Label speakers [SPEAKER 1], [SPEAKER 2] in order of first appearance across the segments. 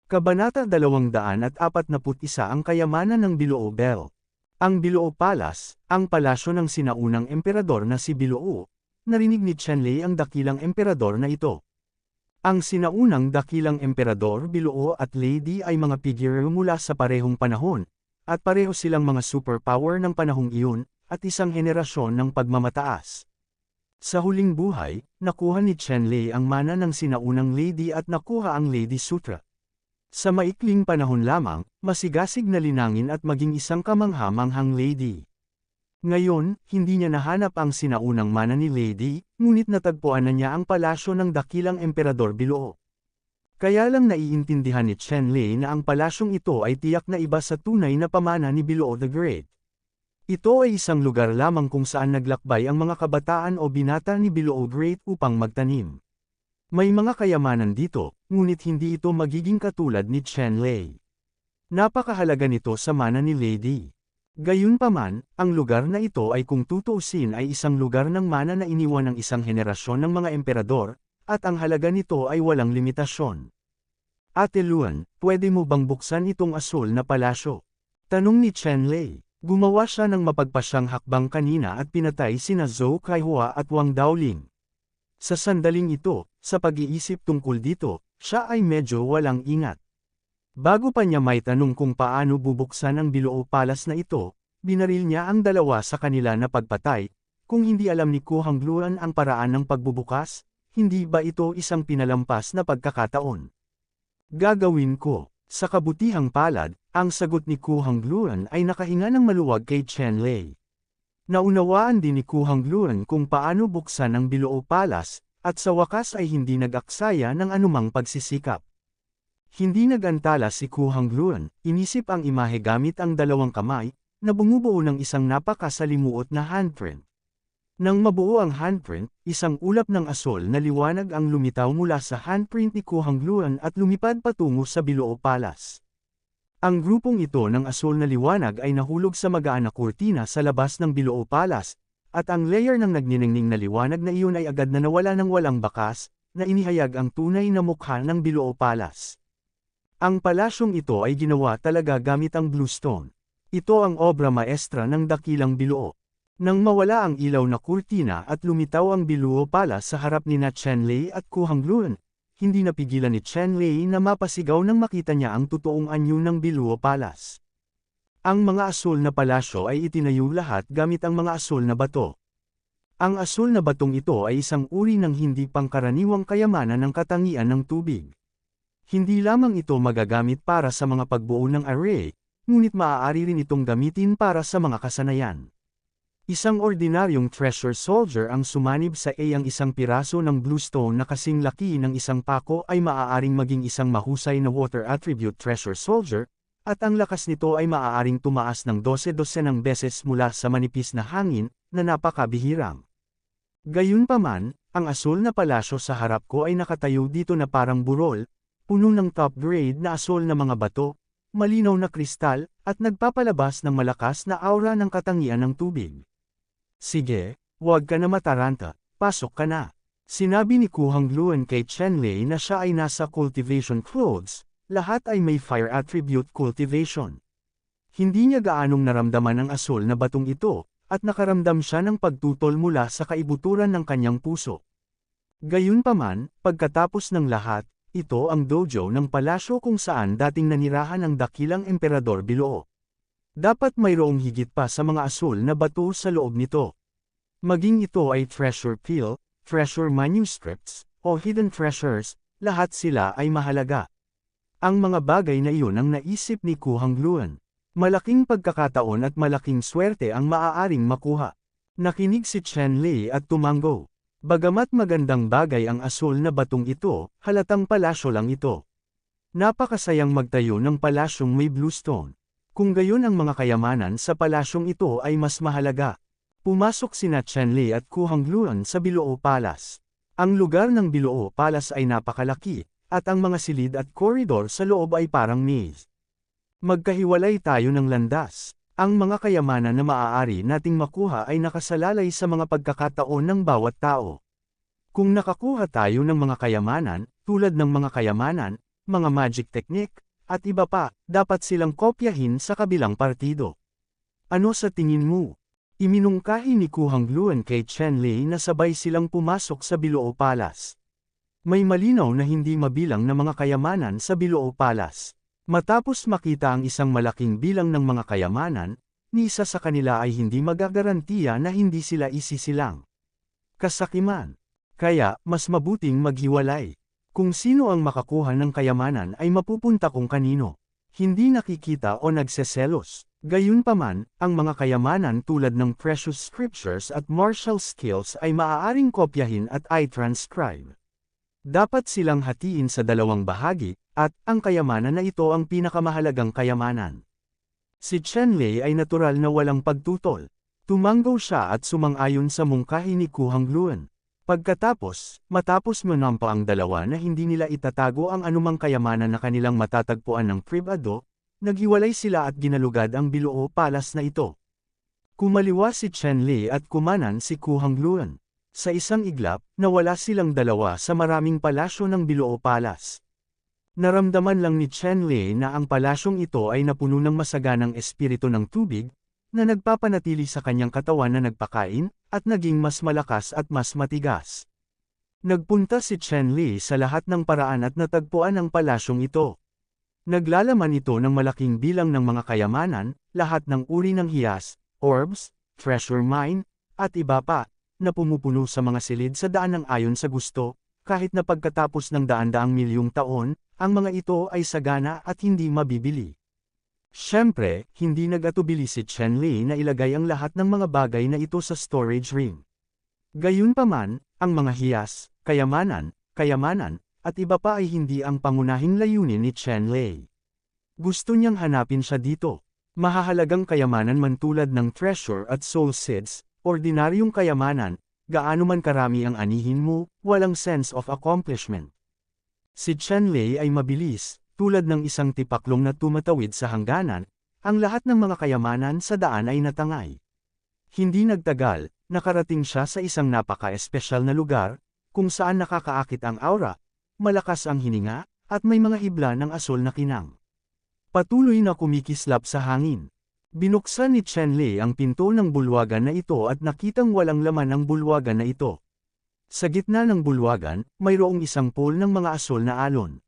[SPEAKER 1] Kabanata 241 Ang kayamanan ng Biloo Bell. Ang Biloo Palace, ang palasyo ng sinaunang emperador na si Biloo. Narinig ni Qianlei ang dakilang emperador na ito. Ang sinaunang dakilang emperador Biloo at Lady ay mga figure mula sa parehong panahon, at pareho silang mga superpower ng panahong iyon, at isang henerasyon ng pagmamataas. Sa huling buhay, nakuha ni Qianlei ang mana ng sinaunang lady at nakuha ang Lady Sutra. Sa maikling panahon lamang, masigasig na linangin at maging isang kamangha-manghang lady. Ngayon, hindi niya nahanap ang sinaunang mana ni Lady, ngunit natagpuan na niya ang palasyo ng dakilang emperador Biloo. Kaya lang naiintindihan ni Qianlei na ang palasyong ito ay tiyak na iba sa tunay na pamana ni Biloo the Great. Ito ay isang lugar lamang kung saan naglakbay ang mga kabataan o binata ni Biloo Great upang magtanim. May mga kayamanan dito, ngunit hindi ito magiging katulad ni Qianlei. Napakahalaga nito sa mana ni Lady. Gayunpaman, ang lugar na ito ay kung tutuusin ay isang lugar ng mana na iniwan ng isang henerasyon ng mga emperador, at ang halaga nito ay walang limitasyon. Ate Luan, pwede mo bang buksan itong asul na palasyo? Tanong ni Qianlei. Gumawa siya ng mapagpasyang hakbang kanina at pinatay sina Zhou Kaihua at Wang Daoling. Sa sandaling ito, sa pag-iisip tungkol dito, siya ay medyo walang ingat. Bago pa niya may tanong kung paano bubuksan ang Biloo Palace na ito, binaril niya ang dalawa sa kanila na pagpatay. Kung hindi alam ni Ku Hongluan ang paraan ng pagbubukas, hindi ba ito isang pinalampas na pagkakataon? Gagawin ko. Sa kabutihang palad, ang sagot ni Ku Hongluan ay nakahinga ng maluwag kay Qianlei. Naunawaan din ni Ku Hongluan kung paano buksan ang Biloo Palace, at sa wakas ay hindi nag-aksaya ng anumang pagsisikap. Hindi nagantala si Ku Hongluan, inisip ang imahe gamit ang dalawang kamay, na bumubuo ng isang napakasalimuot na handprint. Nang mabuo ang handprint, isang ulap ng asol na liwanag ang lumitaw mula sa handprint ni Ku Hongluan at lumipad patungo sa Biloo Palace. Ang grupong ito ng asul na liwanag ay nahulog sa magaan na kurtina sa labas ng Biloo Palace, at ang layer ng nagniningning na liwanag na iyon ay agad na nawala ng walang bakas, na inihayag ang tunay na mukha ng Biloo Palace. Ang palasyong ito ay ginawa talaga gamit ang bluestone. Ito ang obra maestra ng dakilang Biloo. Nang mawala ang ilaw na kurtina at lumitaw ang Biloo Palace sa harap ni Qianlei at Ku Hongluan, hindi napigilan ni Qianlei na mapasigaw nang makita niya ang totoong anyo ng Biloo Palace. Ang mga asul na palasyo ay itinayo lahat gamit ang mga asul na bato. Ang asul na batong ito ay isang uri ng hindi pangkaraniwang kayamanan ng katangian ng tubig. Hindi lamang ito magagamit para sa mga pagbuo ng array, ngunit maaari rin itong gamitin para sa mga kasanayan. Isang ordinaryong treasure soldier ang sumanib sa ang isang piraso ng bluestone na kasing laki ng isang pako ay maaaring maging isang mahusay na water attribute treasure soldier, at ang lakas nito ay maaaring tumaas ng 12 ng beses mula sa manipis na hangin, na napakabihirang. Gayunpaman, ang asul na palasyo sa harap ko ay nakatayo dito na parang burol, puno ng top grade na asul na mga bato, malinaw na kristal, at nagpapalabas ng malakas na aura ng katangian ng tubig. Sige, huwag ka na mataranta, pasok ka na. Sinabi ni Ku Hongluan kay Qianlei na siya ay nasa cultivation clothes, lahat ay may fire attribute cultivation. Hindi niya gaanong naramdaman ang asul na batong ito, at nakaramdam siya ng pagtutol mula sa kaibuturan ng kanyang puso. Gayunpaman, pagkatapos ng lahat, ito ang dojo ng palasyo kung saan dating nanirahan ang dakilang emperador Biloo. Dapat mayroong higit pa sa mga asul na bato sa loob nito. Maging ito ay treasure peel, treasure manuscripts, o hidden treasures, lahat sila ay mahalaga. Ang mga bagay na iyon ang naisip ni Ku Hongluan. Malaking pagkakataon at malaking swerte ang maaaring makuha. Nakinig si Qianlei at tumango. Bagamat magandang bagay ang asul na batong ito, halatang palasyo lang ito. Napakasayang magtayo ng palasyong may bluestone. Kung gayon ang mga kayamanan sa palasyong ito ay mas mahalaga. Pumasok sina Qianlei at Ku Hongluan sa Biloo Palace. Ang lugar ng Biloo Palace ay napakalaki, at ang mga silid at koridor sa loob ay parang maze. Magkahiwalay tayo ng landas. Ang mga kayamanan na maaari nating makuha ay nakasalalay sa mga pagkakataon ng bawat tao. Kung nakakuha tayo ng mga kayamanan, tulad ng mga kayamanan, mga magic technique, at iba pa, dapat silang kopyahin sa kabilang partido. Ano sa tingin mo? Iminungkahi ni Ku Hangluan kay Chen Lei na sabay silang pumasok sa Biloo Palace. May malinaw na hindi mabilang na mga kayamanan sa Biloo Palace. Matapos makita ang isang malaking bilang ng mga kayamanan, ni isa sa kanila ay hindi magagarantiya na hindi sila isisilang. Kasakiman. Kaya, mas mabuting maghiwalay. Kung sino ang makakuha ng kayamanan ay mapupunta kung kanino. Hindi nakikita o nagseselos. Gayunpaman, ang mga kayamanan tulad ng precious scriptures at martial skills ay maaaring kopyahin at i-transcribe. Dapat silang hatiin sa dalawang bahagi, at ang kayamanan na ito ang pinakamahalagang kayamanan. Si Chen Lei ay natural na walang pagtutol. Tumanggo siya at sumang-ayon sa mungkahi ni Ku Hangluan. Pagkatapos, matapos manampa ang dalawa na hindi nila itatago ang anumang kayamanan na kanilang matatagpuan ng pribado, naghiwalay sila at ginalugad ang Biloo Palace na ito. Kumaliwa si Chen Lei at kumanan si Ku Hangluan. Sa isang iglap, nawala silang dalawa sa maraming palasyo ng Biloo Palace. Naramdaman lang ni Chen Lei na ang palasyong ito ay napuno ng masaganang espiritu ng tubig, na nagpapanatili sa kanyang katawan na nagpakain, at naging mas malakas at mas matigas. Nagpunta si Chen Lei sa lahat ng paraan at natagpuan ang palasyong ito. Naglalaman ito ng malaking bilang ng mga kayamanan, lahat ng uri ng hiyas, orbs, treasure mine, at iba pa, na pumupuno sa mga silid sa daan ng ayon sa gusto, kahit na pagkatapos ng daan-daang milyong taon, ang mga ito ay sagana at hindi mabibili. Siyempre, hindi nag-atubili si Chen Lei na ilagay ang lahat ng mga bagay na ito sa storage ring. Gayunpaman, ang mga hiyas, kayamanan, at iba pa ay hindi ang pangunahing layunin ni Chen Lei. Gusto niyang hanapin siya dito. Mahahalagang kayamanan man tulad ng treasure at soul seeds, ordinaryong kayamanan, gaano man karami ang anihin mo, walang sense of accomplishment. Si Chen Lei ay mabilis, tulad ng isang tipaklong na tumatawid sa hangganan, ang lahat ng mga kayamanan sa daan ay natangay. Hindi nagtagal, nakarating siya sa isang napaka-espesyal na lugar, kung saan nakakaakit ang aura, malakas ang hininga, at may mga hibla ng asol na kinang. Patuloy na kumikislap sa hangin. Binuksan ni Chen Lei ang pinto ng bulwagan na ito at nakitang walang laman ang bulwagan na ito. Sa gitna ng bulwagan, mayroong isang pool ng mga asol na alon.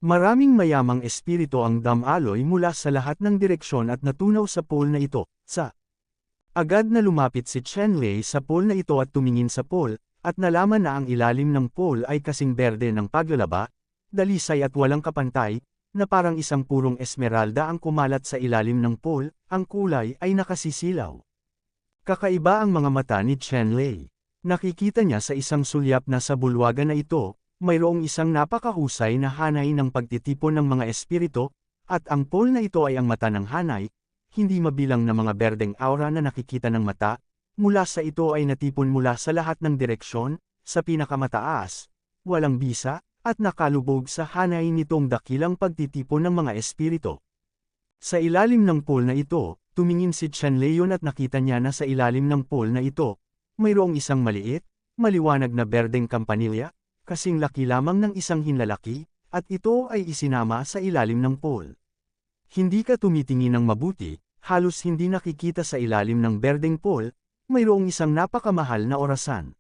[SPEAKER 1] Maraming mayamang espiritu ang damaloy mula sa lahat ng direksyon at natunaw sa pool na ito. Agad na lumapit si Chen Lei sa pool na ito at tumingin sa pool, at nalaman na ang ilalim ng pool ay kasing berde ng paglalaba, dalisay at walang kapantay, na parang isang purong esmeralda ang kumalat sa ilalim ng pool, ang kulay ay nakasisilaw. Kakaiba ang mga mata ni Chen Lei. Nakikita niya sa isang sulyap na sa bulwagan na ito, mayroong isang napakahusay na hanay ng pagtitipon ng mga espiritu, at ang pool na ito ay ang mata ng hanay, hindi mabilang na mga berdeng aura na nakikita ng mata, mula sa ito ay natipon mula sa lahat ng direksyon, sa pinakamataas, walang bisa, at nakalubog sa hanay nitong dakilang pagtitipon ng mga espiritu. Sa ilalim ng pool na ito, tumingin si Chen Lei at nakita niya na sa ilalim ng pool na ito, mayroong isang maliit, maliwanag na berdeng kampanilya, kasing laki lamang ng isang hinlalaki, at ito ay isinama sa ilalim ng pool. Hindi ka tumitingin ng mabuti, halos hindi nakikita sa ilalim ng berdeng pool, mayroong isang napakamahal na orasan.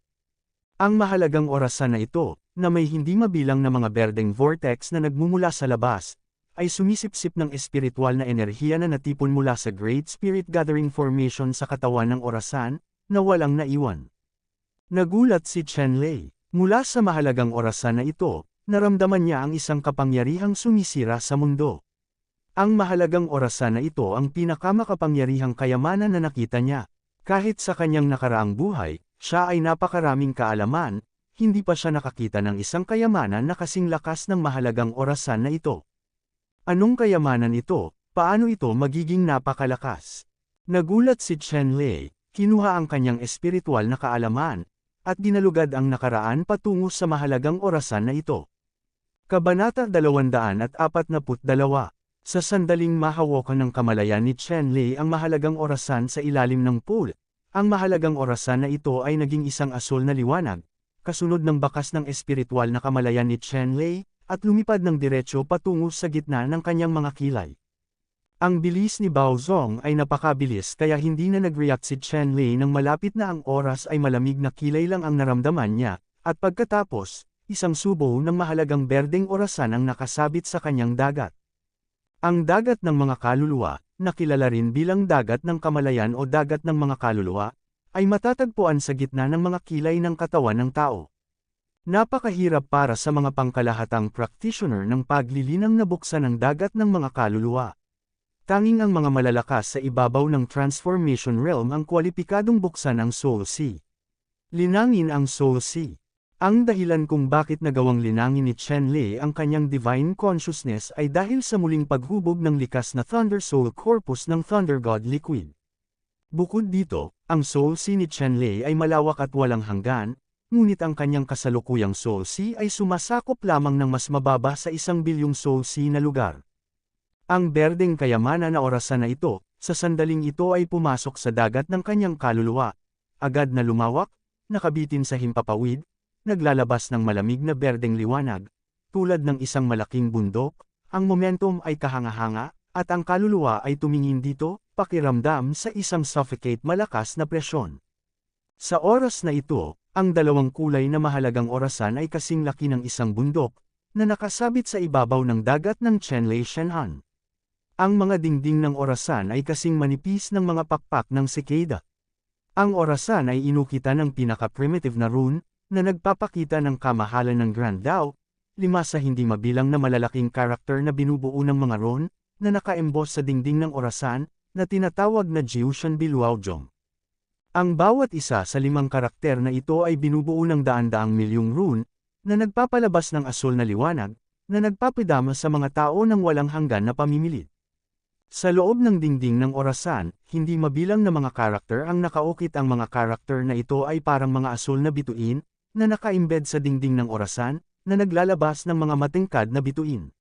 [SPEAKER 1] Ang mahalagang orasan na ito, na may hindi mabilang na mga berdeng vortex na nagmumula sa labas, ay sumisipsip ng espiritual na enerhiya na natipon mula sa Great Spirit Gathering Formation sa katawan ng orasan, na walang naiwan. Nagulat si Chen Lei. Mula sa mahalagang orasan na ito, naramdaman niya ang isang kapangyarihang sumisira sa mundo. Ang mahalagang orasan na ito ang pinakamakapangyarihang kayamanan na nakita niya. Kahit sa kanyang nakaraang buhay, siya ay napakaraming kaalaman, hindi pa siya nakakita ng isang kayamanan na kasing lakas ng mahalagang orasan na ito. Anong kayamanan ito? Paano ito magiging napakalakas? Nagulat si Chen Lei. Kinuha ang kanyang espiritual na kaalaman, at dinalugad ang nakaraan patungo sa mahalagang orasan na ito. Kabanata 242. Sa sandaling mahawakan ng kamalayan ni Chen Lei ang mahalagang orasan sa ilalim ng pool, ang mahalagang orasan na ito ay naging isang asol na liwanag, kasunod ng bakas ng espiritual na kamalayan ni Chen Lei, at lumipad ng diretso patungo sa gitna ng kanyang mga kilay. Ang bilis ni Bao Zong ay napakabilis kaya hindi na nag-react si Chen Lei nang malapit na ang oras ay malamig na kilay lang ang naramdaman niya, at pagkatapos, isang subo ng mahalagang berdeng orasan ang nakasabit sa kanyang dagat. Ang dagat ng mga kaluluwa, na kilala rin bilang dagat ng kamalayan o dagat ng mga kaluluwa, ay matatagpuan sa gitna ng mga kilay ng katawan ng tao. Napakahirap para sa mga pangkalahatang practitioner ng paglilinang na buksan ang dagat ng mga kaluluwa. Tanging ang mga malalakas sa ibabaw ng Transformation Realm ang kwalipikadong buksan ang Soul Sea. Linangin ang Soul Sea. Ang dahilan kung bakit nagawang linangin ni Chen Lei ang kanyang Divine Consciousness ay dahil sa muling paghubog ng likas na Thunder Soul Corpus ng Thunder God Liquid. Bukod dito, ang Soul Sea ni Chen Lei ay malawak at walang hanggan, ngunit ang kanyang kasalukuyang Soul Sea ay sumasakop lamang ng mas mababa sa 1 bilyong Soul Sea na lugar. Ang berdeng kayamanan na orasan na ito, sa sandaling ito ay pumasok sa dagat ng kanyang kaluluwa, agad na lumawak, nakabitin sa himpapawid, naglalabas ng malamig na berdeng liwanag, tulad ng isang malaking bundok, ang momentum ay kahanga-hanga, at ang kaluluwa ay tumingin dito, pakiramdam sa isang suffocate malakas na presyon. Sa oras na ito, ang dalawang kulay na mahalagang orasan ay kasing laki ng isang bundok, na nakasabit sa ibabaw ng dagat ng Chenlei Shenhan. Ang mga dingding ng orasan ay kasing manipis ng mga pakpak ng cicada. Ang orasan ay inukita ng pinaka-primitive na rune, na nagpapakita ng kamahalan ng Grand Dao, 5 sa hindi mabilang na malalaking karakter na binubuo ng mga rune, na naka-embos sa dingding ng orasan, na tinatawag na Jiushan Biluaojong. Ang bawat isa sa 5 karakter na ito ay binubuo ng daan-daang milyong rune, na nagpapalabas ng asul na liwanag, na nagpapadama sa mga tao ng walang hanggan na pamimilit. Sa loob ng dingding ng orasan, hindi mabilang na mga karakter ang nakaukit. Ang mga karakter na ito ay parang mga asul na bituin, na naka-embed sa dingding ng orasan, na naglalabas ng mga matingkad na bituin.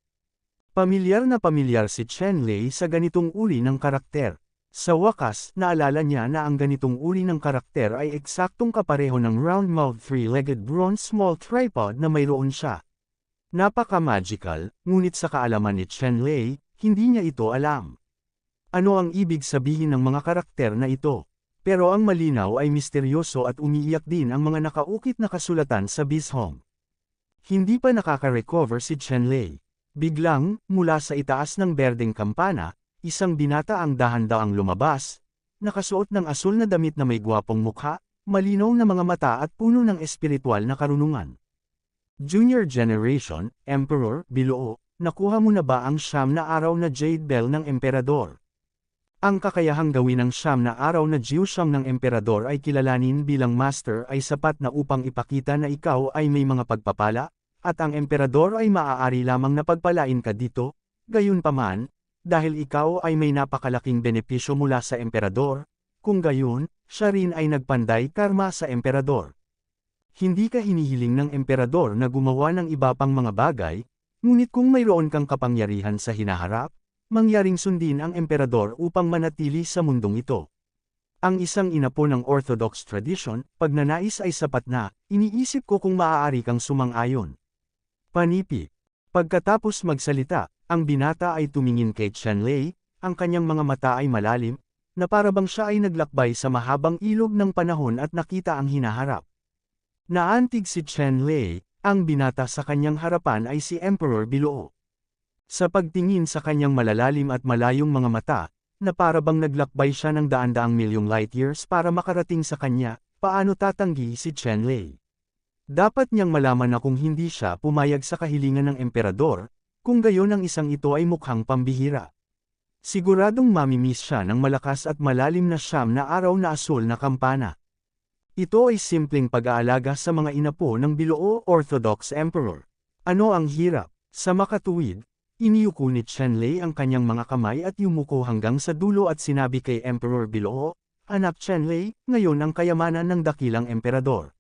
[SPEAKER 1] Pamilyar na pamilyar si Chen Lei sa ganitong uri ng karakter. Sa wakas, naalala niya na ang ganitong uri ng karakter ay eksaktong kapareho ng round-mouthed 3-legged bronze small tripod na mayroon siya. Napaka-magical, ngunit sa kaalaman ni Chen Lei, hindi niya ito alam. Ano ang ibig sabihin ng mga karakter na ito? Pero ang malinaw ay misteryoso at umiiyak din ang mga nakaukit na kasulatan sa Bizhong. Hindi pa nakaka-recover si Chen Lei. Biglang, mula sa itaas ng berdeng kampana, isang binata ang dahan-daang lumabas, nakasuot ng asul na damit na may gwapong mukha, malinaw na mga mata at puno ng espiritual na karunungan. Junior Generation, Emperor, Biluo, nakuha mo na ba ang 9 na araw na Jade Bell ng Emperador? Ang kakayahang gawin ng 9 na araw na Jiushang ng Emperador ay kilalanin bilang Master ay sapat na upang ipakita na ikaw ay may mga pagpapala, at ang Emperador ay maaari lamang na pagpalain ka dito, gayunpaman, dahil ikaw ay may napakalaking benepisyo mula sa Emperador, kung gayon, siya rin ay nagpanday karma sa Emperador. Hindi ka hinihiling ng Emperador na gumawa ng iba pang mga bagay, ngunit kung mayroon kang kapangyarihan sa hinaharap, mangyaring sundin ang Emperador upang manatili sa mundong ito. Ang isang inapo ng Orthodox tradition, pag nanais ay sapat na, iniisip ko kung maaari kang sumang-ayon. Panipi. Pagkatapos magsalita, ang binata ay tumingin kay Chen Lei, ang kanyang mga mata ay malalim, na parabang siya ay naglakbay sa mahabang ilog ng panahon at nakita ang hinaharap. Naantig si Chen Lei, ang binata sa kanyang harapan ay si Emperor Biluo. Sa pagtingin sa kanyang malalalim at malayong mga mata, na parabang naglakbay siya ng daan-daang milyong light years para makarating sa kanya, paano tatanggi si Chen Lei? Dapat niyang malaman na kung hindi siya pumayag sa kahilingan ng Emperador, kung gayon ang isang ito ay mukhang pambihira. Siguradong mamimiss siya ng malakas at malalim na 9 na araw na asul na kampana. Ito ay simpleng pag-aalaga sa mga inapo ng Biluo Orthodox Emperor. Ano ang hirap? Sa makatuwid, iniyuko ni Chen Lei ang kanyang mga kamay at yumuko hanggang sa dulo at sinabi kay Emperor Biluo, "Anak Chen Lei, ngayon ang kayamanan ng dakilang Emperador.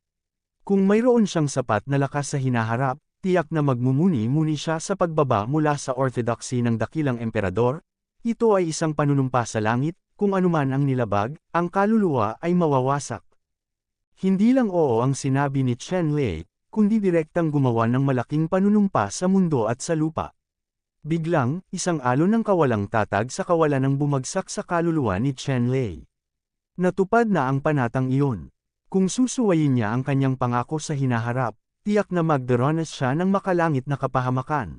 [SPEAKER 1] Kung mayroon siyang sapat na lakas sa hinaharap, tiyak na magmumuni-muni siya sa pagbaba mula sa orthodoxy ng dakilang Emperador. Ito ay isang panunumpa sa langit, kung anuman ang nilabag, ang kaluluwa ay mawawasak." Hindi lang oo ang sinabi ni Chen Lei, kundi direktang gumawa ng malaking panunumpa sa mundo at sa lupa. Biglang, isang alon ng kawalang tatag sa kawalan ang bumagsak sa kaluluwa ni Chen Lei. Natupad na ang panatang iyon. Kung susuwayin niya ang kanyang pangako sa hinaharap, tiyak na magdaranas siya ng makalangit na kapahamakan.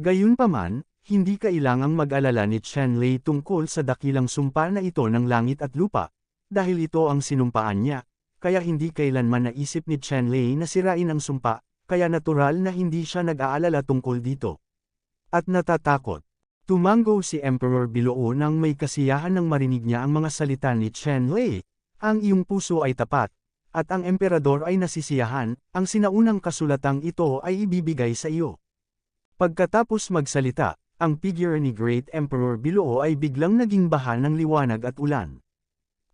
[SPEAKER 1] Gayunpaman, hindi kailangang mag-alala ni Chen Lei tungkol sa dakilang sumpa na ito ng langit at lupa, dahil ito ang sinumpaan niya, kaya hindi kailanman naisip ni Chen Lei na sirain ang sumpa, kaya natural na hindi siya nag-aalala tungkol dito. At natatakot. Tumango si Emperor Biloo nang may kasiyahan nang marinig niya ang mga salita ni Chen Lei. Ang iyong puso ay tapat, at ang emperador ay nasisiyahan, ang sinaunang kasulatang ito ay ibibigay sa iyo. Pagkatapos magsalita, ang figure ni Great Emperor Biloo ay biglang naging baha ng liwanag at ulan.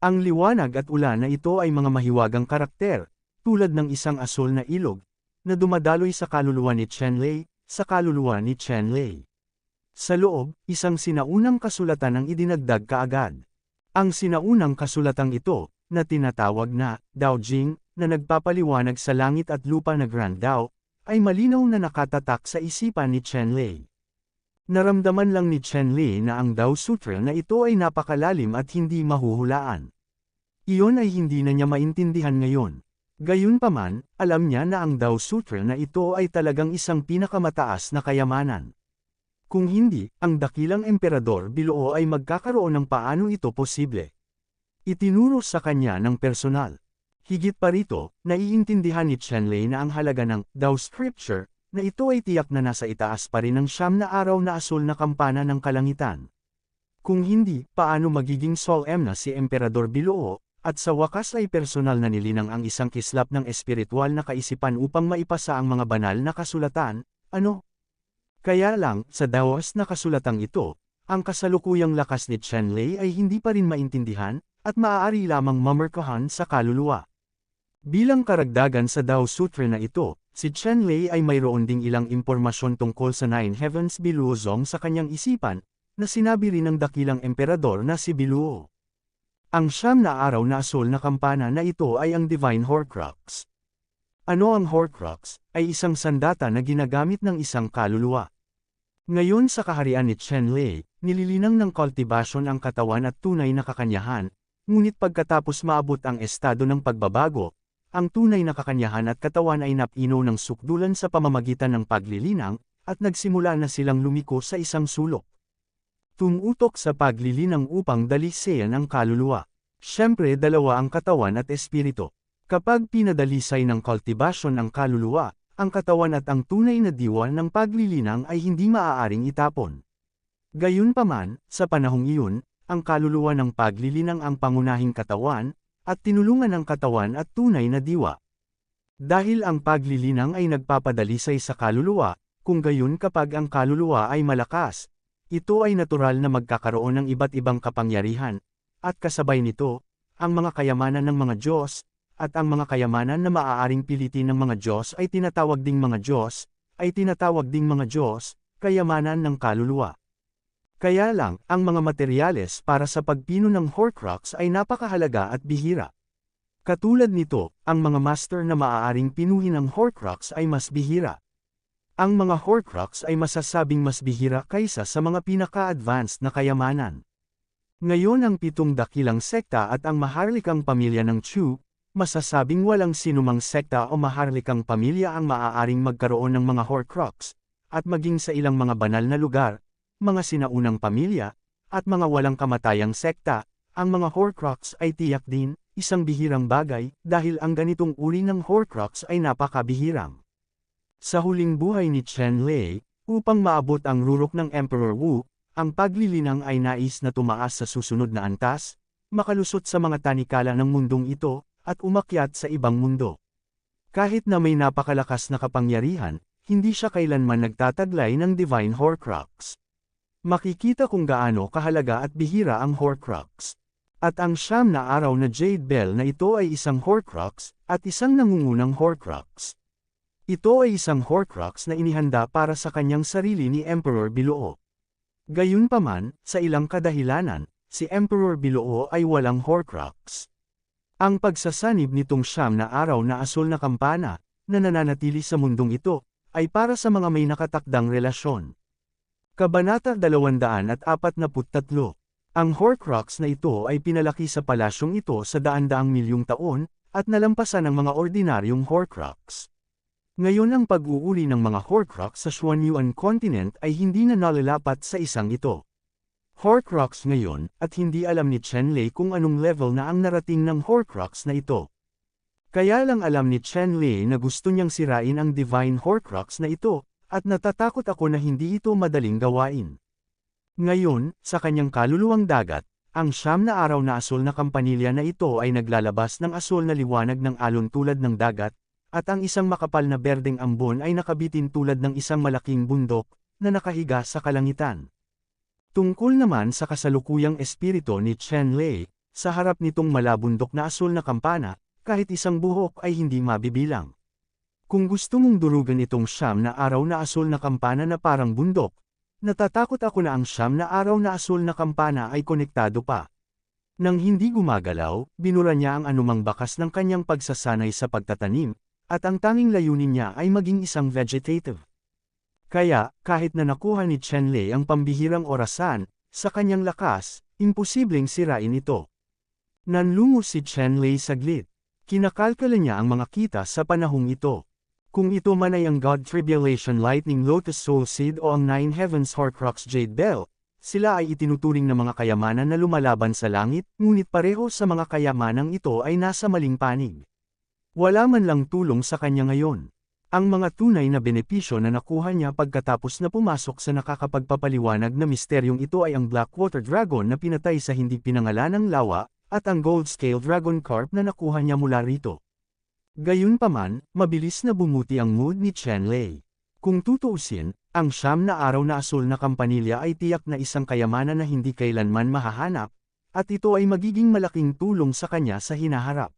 [SPEAKER 1] Ang liwanag at ulan na ito ay mga mahiwagang karakter, tulad ng isang asul na ilog, na dumadaloy sa kaluluwa ni Chen Lei, sa kaluluwa ni Chen Lei. Sa loob, isang sinaunang kasulatan ang idinagdag kaagad. Ang sinaunang kasulatang ito, na tinatawag na Dao Jing, na nagpapaliwanag sa langit at lupa na Grand Dao, ay malinaw na nakatatak sa isipan ni Chen Lei. Naramdaman lang ni Chen Lei na ang Dao Sutra na ito ay napakalalim at hindi mahuhulaan. Iyon ay hindi na niya maintindihan ngayon. Gayunpaman, alam niya na ang Dao Sutra na ito ay talagang isang pinakamataas na kayamanan. Kung hindi, ang dakilang emperador Biloo ay magkakaroon ng paano ito posible. Itinuro sa kanya ng personal. Higit pa rito, naiintindihan ni Chen Lei na ang halaga ng Dao Scripture, na ito ay tiyak na nasa itaas pa rin ng 9 na araw na asul na kampana ng kalangitan. Kung hindi, paano magiging solemn na si Emperador Biloo, at sa wakas ay personal na nilinang ang isang kislap ng espiritual na kaisipan upang maipasa ang mga banal na kasulatan, ano? Kaya lang, sa dawas na kasulatang ito, ang kasalukuyang lakas ni Chen Lei ay hindi pa rin maintindihan, at maaari lamang mamarkahan sa kaluluwa. Bilang karagdagan sa Dao Sutra na ito, si Chen Lei ay mayroon ding ilang impormasyon tungkol sa Nine Heavens Biloo Zong sa kanyang isipan, na sinabi rin ng dakilang emperador na si Biloo. Ang 9 na araw na asul na kampana na ito ay ang Divine Horcrux. Ano ang Horcrux? Ay isang sandata na ginagamit ng isang kaluluwa. Ngayon sa kaharian ni Chen Lei, nililinang ng kultibasyon ang katawan at tunay na kakanyahan, ngunit pagkatapos maabot ang estado ng pagbabago, ang tunay na kakanyahan at katawan ay napino ng sukdulan sa pamamagitan ng paglilinang, at nagsimula na silang lumiko sa isang sulok. Tumutok sa paglilinang upang dalisayan ang kaluluwa. Siyempre dalawa ang katawan at espiritu. Kapag pinadalisay ng kultibasyon ang kaluluwa, ang katawan at ang tunay na diwa ng paglilinang ay hindi maaaring itapon. Gayunpaman, sa panahong iyon, ang kaluluwa ng paglilinang ang pangunahing katawan, at tinulungan ang katawan at tunay na diwa. Dahil ang paglilinang ay nagpapadalisay sa kaluluwa, kung gayon kapag ang kaluluwa ay malakas, ito ay natural na magkakaroon ng iba't ibang kapangyarihan, at kasabay nito, ang mga kayamanan ng mga Diyos, at ang mga kayamanan na maaaring pilitin ng mga Diyos ay tinatawag ding mga Diyos, kayamanan ng kaluluwa. Kaya lang, ang mga materyales para sa pagpino ng Horcrux ay napakahalaga at bihira. Katulad nito, ang mga master na maaaring pinuhin ng Horcrux ay mas bihira. Ang mga Horcrux ay masasabing mas bihira kaysa sa mga pinaka-advanced na kayamanan. Ngayon ang 7 dakilang sekta at ang maharlikang pamilya ng Chu, masasabing walang sinumang sekta o maharlikang pamilya ang maaaring magkaroon ng mga Horcrux, at maging sa ilang mga banal na lugar, mga sinaunang pamilya, at mga walang kamatayang sekta, ang mga Horcrux ay tiyak din, isang bihirang bagay, dahil ang ganitong uri ng Horcrux ay napakabihirang. Sa huling buhay ni Chen Lei, upang maabot ang rurok ng Emperor Wu, ang paglilinang ay nais na tumaas sa susunod na antas, makalusot sa mga tanikala ng mundong ito, at umakyat sa ibang mundo. Kahit na may napakalakas na kapangyarihan, hindi siya kailanman nagtataglay ng Divine Horcrux. Makikita kung gaano kahalaga at bihira ang Horcrux. At ang 9 na araw na Jade Bell na ito ay isang Horcrux, at isang nangungunang Horcrux. Ito ay isang Horcrux na inihanda para sa kanyang sarili ni Emperor Biloo. Gayunpaman, sa ilang kadahilanan, si Emperor Biloo ay walang Horcrux. Ang pagsasanib nitong 9 na araw na asul na kampana, na nananatili sa mundong ito, ay para sa mga may nakatakdang relasyon. Kabanata 243. Ang Horcrux na ito ay pinalaki sa palasyong ito sa daan-daang milyong taon, at nalampasan ng mga ordinaryong Horcrux. Ngayon ang pag-uuli ng mga Horcrux sa Xuanyuan Continent ay hindi na nalalapat sa isang ito. Horcrux ngayon, at hindi alam ni Chen-Lei kung anong level na ang narating ng Horcrux na ito. Kaya lang alam ni Chen-Lei na gusto niyang sirain ang Divine Horcrux na ito, at natatakot ako na hindi ito madaling gawain. Ngayon, sa kanyang kaluluwang dagat, ang 9 na araw na asul na kampanilya na ito ay naglalabas ng asul na liwanag ng alon tulad ng dagat, at ang isang makapal na berdeng ambon ay nakabitin tulad ng isang malaking bundok, na nakahiga sa kalangitan. Tungkol naman sa kasalukuyang espiritu ni Chen-Lei, sa harap nitong malabundok na asul na kampana, kahit isang buhok ay hindi mabibilang. Kung gusto mong durugan itong 9 na araw na asul na kampana na parang bundok, natatakot ako na ang 9 na araw na asul na kampana ay konektado pa. Nang hindi gumagalaw, binura niya ang anumang bakas ng kanyang pagsasanay sa pagtatanim, at ang tanging layunin niya ay maging isang vegetative. Kaya, kahit na nakuha ni Chen-Lei ang pambihirang orasan, sa kanyang lakas, imposibleng sirain ito. Nanlungo si Chen-Lei saglit. Kinakalkala niya ang mga kita sa panahong ito. Kung ito man ay ang God Tribulation Lightning Lotus Soul Seed o ang Nine Heavens Horcrux Jade Bell, sila ay itinuturing na mga kayamanan na lumalaban sa langit, ngunit pareho sa mga kayamanang ito ay nasa maling panig. Wala man lang tulong sa kanya ngayon. Ang mga tunay na benepisyo na nakuha niya pagkatapos na pumasok sa nakakapagpapaliwanag na misteryong ito ay ang Blackwater Dragon na pinatay sa hindi pinangalanang lawa, at ang Gold-Scale Dragon Carp na nakuha niya mula rito. Gayunpaman, mabilis na bumuti ang mood ni Chen-Lei. Kung tutuusin, ang 9 na araw na asul na kampanilya ay tiyak na isang kayamanan na hindi kailanman mahahanap, at ito ay magiging malaking tulong sa kanya sa hinaharap.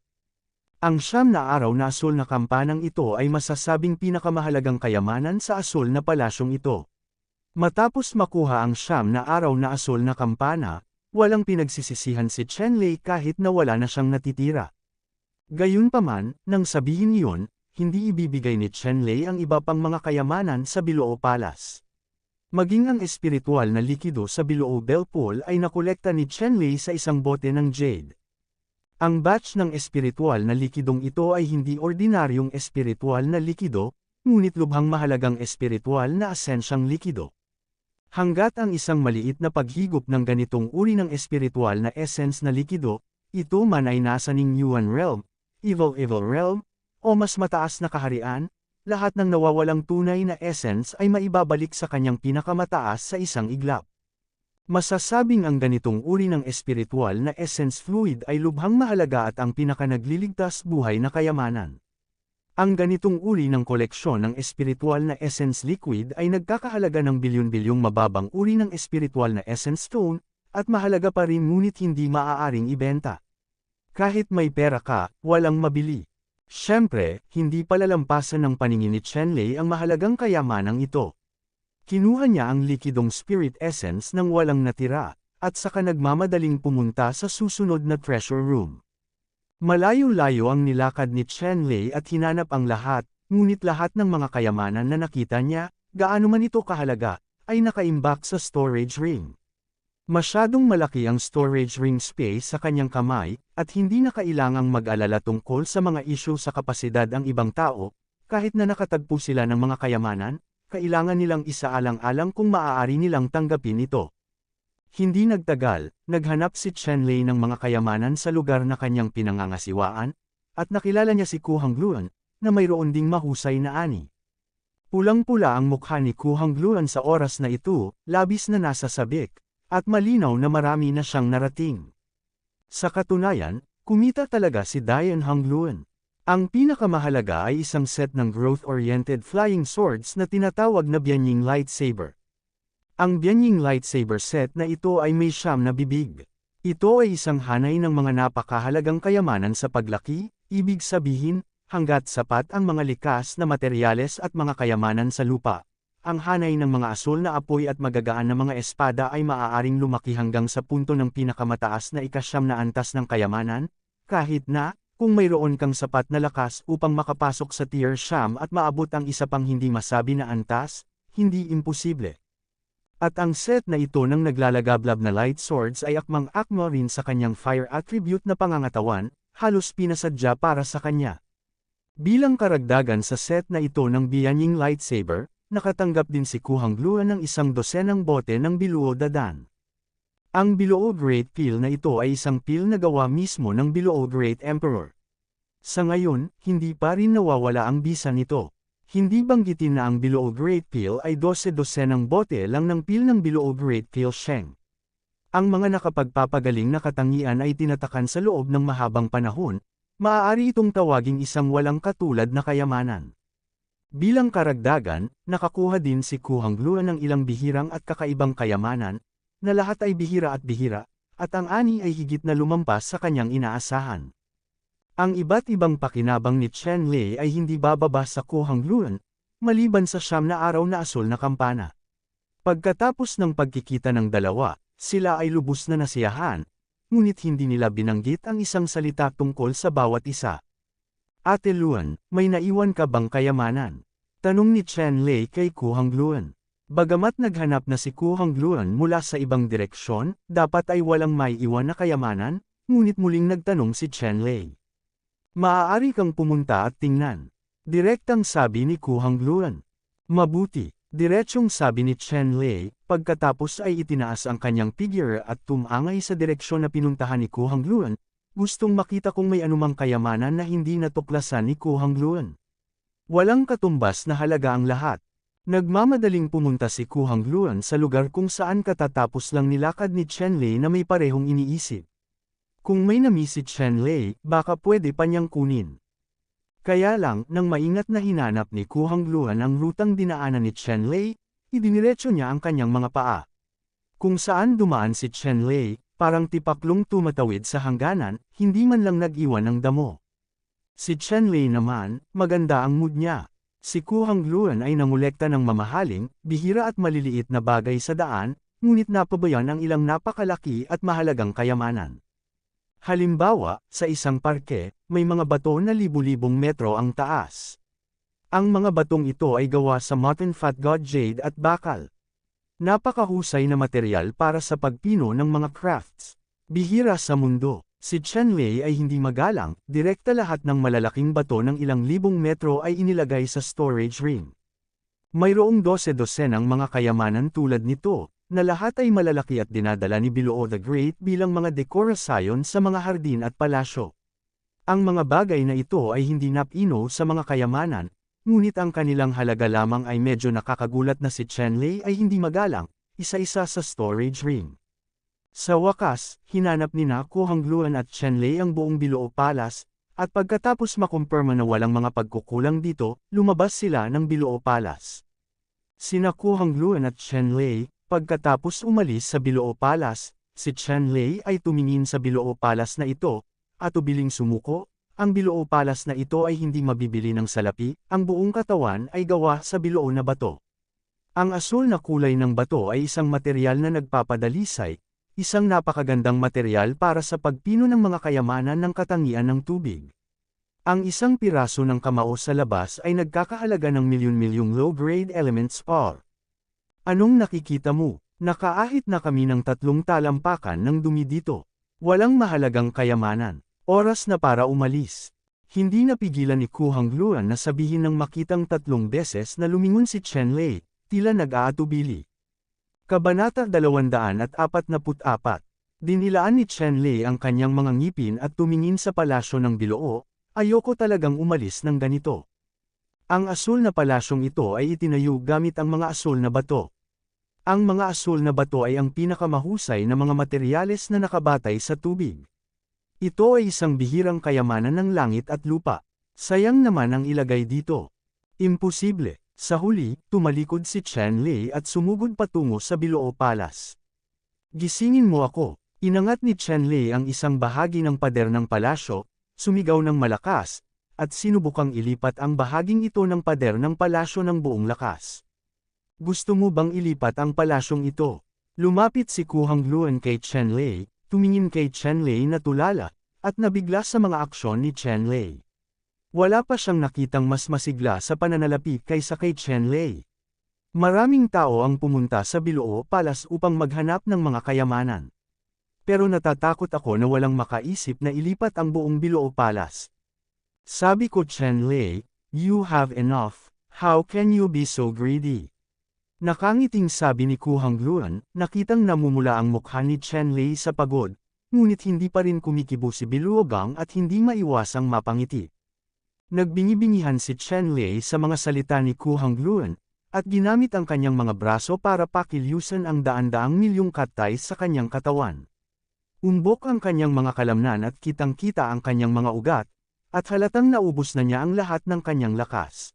[SPEAKER 1] Ang 9 na araw na asul na kampanang ito ay masasabing pinakamahalagang kayamanan sa asul na palasyong ito. Matapos makuha ang 9 na araw na asul na kampana, walang pinagsisisihan si Chen-Lei kahit na wala na siyang natitira. Gayunpaman, nang sabihin iyon, hindi ibibigay ni Chen-Lei ang iba pang mga kayamanan sa Biloo Palace. Maging ang espiritual na likido sa Biloo Bell Pool ay nakolekta ni Chen-Lei sa isang bote ng jade. Ang batch ng espiritual na likidong ito ay hindi ordinaryong espiritual na likido, ngunit lubhang mahalagang espiritual na asensyang likido. Hanggat ang isang maliit na paghigop ng ganitong uri ng espiritual na essence na likido, ito man ay nasa Ning Yuan Realm, Evil Realm, o mas mataas na kaharian, lahat ng nawawalang tunay na essence ay maibabalik sa kanyang pinakamataas sa isang iglap. Masasabing ang ganitong uri ng espiritual na essence fluid ay lubhang mahalaga at ang pinakanagliligtas buhay na kayamanan. Ang ganitong uri ng koleksyon ng espiritual na essence liquid ay nagkakahalaga ng bilyon-bilyong mababang uri ng espiritual na essence stone, at mahalaga pa rin ngunit hindi maaaring ibenta. Kahit may pera ka, walang mabili. Siyempre, hindi palalampasan ng paningin ni Chen-Lei ang mahalagang kayamanang ito. Kinuha niya ang likidong spirit essence nang walang natira, at saka nagmamadaling pumunta sa susunod na treasure room. Malayo-layo ang nilakad ni Chen-Lei at hinanap ang lahat, ngunit lahat ng mga kayamanan na nakita niya, gaano man ito kahalaga, ay nakaimbak sa storage ring. Masyadong malaki ang storage ring space sa kanyang kamay, at hindi na kailangang mag-alala tungkol sa mga issue sa kapasidad ang ibang tao, kahit na nakatagpo sila ng mga kayamanan, kailangan nilang isaalang-alang kung maaari nilang tanggapin ito. Hindi nagtagal, naghanap si Chen-Lei ng mga kayamanan sa lugar na kanyang pinangangasiwaan, at nakilala niya si Ku Hangluan, na mayroon ding mahusay na ani. Pulang-pula ang mukha ni Ku Hangluan sa oras na ito, labis na nasa sabik, at malinaw na marami na siyang narating. Sa katunayan, kumita talaga si Dian Hangluan. Ang pinakamahalaga ay isang set ng growth-oriented flying swords na tinatawag na Bianying Lightsaber. Ang Bianying Lightsaber set na ito ay may 9 na bibig. Ito ay isang hanay ng mga napakahalagang kayamanan sa paglaki, ibig sabihin, hanggat sapat ang mga likas na materyales at mga kayamanan sa lupa. Ang hanay ng mga asul na apoy at magagaan na mga espada ay maaaring lumaki hanggang sa punto ng pinakamataas na ika-9 na antas ng kayamanan, kahit na, kung mayroon kang sapat na lakas upang makapasok sa tier siyam at maabot ang isa pang hindi masabi na antas, hindi imposible. At ang set na ito ng naglalagablab na light swords ay akmang-akma rin sa kanyang fire attribute na pangangatawan, halos pinasadya para sa kanya. Bilang karagdagan sa set na ito ng Bianying lightsaber, nakatanggap din si Kuhang Luan ng 100 bote ng Biluo Dadan. Ang Biluo Great Peel na ito ay isang peel na gawa mismo ng Biluo Great Emperor. Sa ngayon, hindi pa rin nawawala ang bisa nito. Hindi banggitin na ang Biluo Great Peel ay 12 ng bote lang ng peel ng Biluo Great Peel Sheng. Ang mga nakapagpapagaling na katangian ay tinatakan sa loob ng mahabang panahon, maaari itong tawaging isang walang katulad na kayamanan. Bilang karagdagan, nakakuha din si Kuhang Luan ng ilang bihirang at kakaibang kayamanan, na lahat ay bihira, at ang ani ay higit na lumampas sa kanyang inaasahan. Ang iba't ibang pakinabang ni Chen Lei ay hindi bababa sa Kuhang Luan, maliban sa 9 na araw na asul na kampana. Pagkatapos ng pagkikita ng dalawa, sila ay lubos na nasiyahan, ngunit hindi nila binanggit ang isang salita tungkol sa bawat isa. Ate Luan, may naiwan ka bang kayamanan? Tanong ni Chen Lei kay Kuhang Luan. Bagamat naghanap na si Kuhang Luan mula sa ibang direksyon, dapat ay walang maiiwan na kayamanan, ngunit muling nagtanong si Chen Lei. Maaari kang pumunta at tingnan. Direktang sabi ni Kuhang Luan. Mabuti, diretsyong sabi ni Chen Lei, pagkatapos ay itinaas ang kanyang figure at tumangay sa direksyon na pinuntahan ni Kuhang Luan, gustong makita kung may anumang kayamanan na hindi natuklasan ni Kuhang Luan. Walang katumbas na halaga ang lahat. Nagmamadaling pumunta si Kuhang Luan sa lugar kung saan katatapos lang nilakad ni Chen Lei na may parehong iniisip. Kung may na-miss si Chen Lei, baka pwede pa niyang kunin. Kaya lang, nang maingat na hinanap ni Kuhang Luan ang rutang dinaanan ni Chen Lei, idiniretso niya ang kanyang mga paa. Kung saan dumaan si Chen Lei, parang tipaklong tumatawid sa hangganan, hindi man lang nag-iwan ng damo. Si Chen Lei naman, maganda ang mood niya. Si Kuhang Luan ay nangolekta ng mamahaling, bihira at maliliit na bagay sa daan, ngunit napabayan ang ilang napakalaki at mahalagang kayamanan. Halimbawa, sa isang parke, may mga bato na libu-libong metro ang taas. Ang mga batong ito ay gawa sa Mountain Fat God Jade at bakal. Napakahusay na material para sa pagpino ng mga crafts. Bihira sa mundo. Si Chen Lei ay hindi magalang, direkta lahat ng malalaking bato ng ilang libong metro ay inilagay sa storage ring. Mayroong 12 ng mga kayamanan tulad nito, na lahat ay malalaki at dinadala ni Biluo the Great bilang mga dekorasyon sa mga hardin at palasyo. Ang mga bagay na ito ay hindi napino sa mga kayamanan, ngunit ang kanilang halaga lamang ay medyo nakakagulat na si Chen Lei ay hindi magalang, isa-isa sa storage ring. Sa wakas, hinanap ni Kuhang Luan at Chen Lei ang buong Biluo Palace, at pagkatapos makumpirma na walang mga pagkukulang dito, lumabas sila ng Biluo Palace. Sina Kuhang Luan at Chen Lei, pagkatapos umalis sa Biluo Palace, si Chen Lei ay tumingin sa Biluo Palace na ito, at ubiling sumuko, ang Biluo Palace na ito ay hindi mabibili ng salapi, ang buong katawan ay gawa sa biluo na bato. Ang asul na kulay ng bato ay isang material na nagpapadalisay, isang napakagandang material para sa pagpino ng mga kayamanan ng katangian ng tubig. Ang isang piraso ng kamao sa labas ay nagkakahalaga ng milyon-milyong low-grade elements ore. Anong nakikita mo? Nakaahit na kami ng 3 talampakan ng dumi dito. Walang mahalagang kayamanan. Oras na para umalis. Hindi napigilan ni Kuhang Luan na sabihin ng makitang 3 beses na lumingon si Chen Lei, tila nag-aatubili. Kabanata 244. Dinilaan ni Chen Lei ang kanyang mga ngipin at tumingin sa palasyo ng Biluo, ayoko talagang umalis ng ganito. Ang asul na palasyong ito ay itinayo gamit ang mga asul na bato. Ang mga asul na bato ay ang pinakamahusay na mga materyales na nakabatay sa tubig. Ito ay isang bihirang kayamanan ng langit at lupa. Sayang naman ang ilagay dito. Imposible. Sa huli, tumalikod si Chen Lei at sumugod patungo sa Biluo Palace. Gisingin mo ako. Inangat ni Chen Lei ang isang bahagi ng pader ng palasyo, sumigaw ng malakas, at sinubukang ilipat ang bahaging ito ng pader ng palasyo ng buong lakas. Gusto mo bang ilipat ang palasyong ito? Lumapit si Kuhang Luan kay Chen Lei, tumingin kay Chen Lei na tulala, at nabigla sa mga aksyon ni Chen Lei. Wala pa siyang nakitang mas masigla sa pananalapi kaysa kay Chen Lei. Maraming tao ang pumunta sa Biloo Palace upang maghanap ng mga kayamanan. Pero natatakot ako na walang makaisip na ilipat ang buong Biloo Palace. Sabi ko, Chen Lei, you have enough, how can you be so greedy? Nakangiting sabi ni Ku Hongluan, nakitang namumula ang mukha ni Chen Lei sa pagod, ngunit hindi pa rin kumikibo si Biluogang at hindi maiwasang mapangiti. Nagbingi-bingihan si Chen Lei sa mga salita ni Ku Hongluan, at ginamit ang kanyang mga braso para pakilyusan ang daan-daang milyong katay sa kanyang katawan. Umbok ang kanyang mga kalamnan at kitang-kita ang kanyang mga ugat, at halatang naubos na niya ang lahat ng kanyang lakas.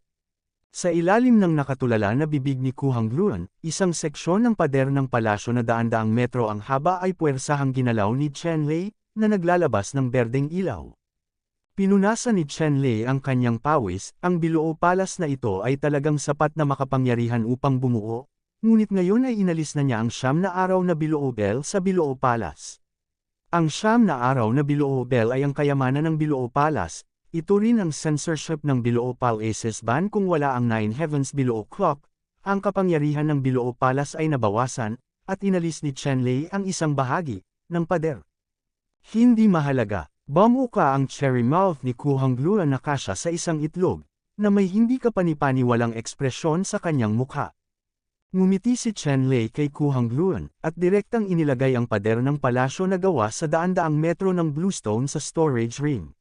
[SPEAKER 1] Sa ilalim ng nakatulala na bibig ni Ku Hongluan, isang seksyon ng pader ng palasyo na daan-daang metro ang haba ay puwersahang ginalaw ni Chen Lei, na naglalabas ng berdeng ilaw. Pinunasan ni Chen Lei ang kanyang pawis, ang Biloo Palace na ito ay talagang sapat na makapangyarihan upang bumuo, ngunit ngayon ay inalis na niya ang 9 na araw na Biloo Bell sa Biloo Palace. Ang 9 na araw na Biloo Bell ay ang kayamanan ng Biloo Palace. Ito rin ang censorship ng Biloo Palace's ban kung wala ang 9 Heavens Biloo Clock, ang kapangyarihan ng Biloo Palace ay nabawasan, at inalis ni Chen Lei ang isang bahagi ng pader. Hindi mahalaga, bamuka ang cherry mouth ni Ku Hongluan na kasya sa isang itlog, na may hindi kapani-paniwalang ekspresyon sa kanyang mukha. Ngumiti si Chen Lei kay Ku Hongluan, at direktang inilagay ang pader ng palasyo na gawa sa daan-daang metro ng bluestone sa storage ring.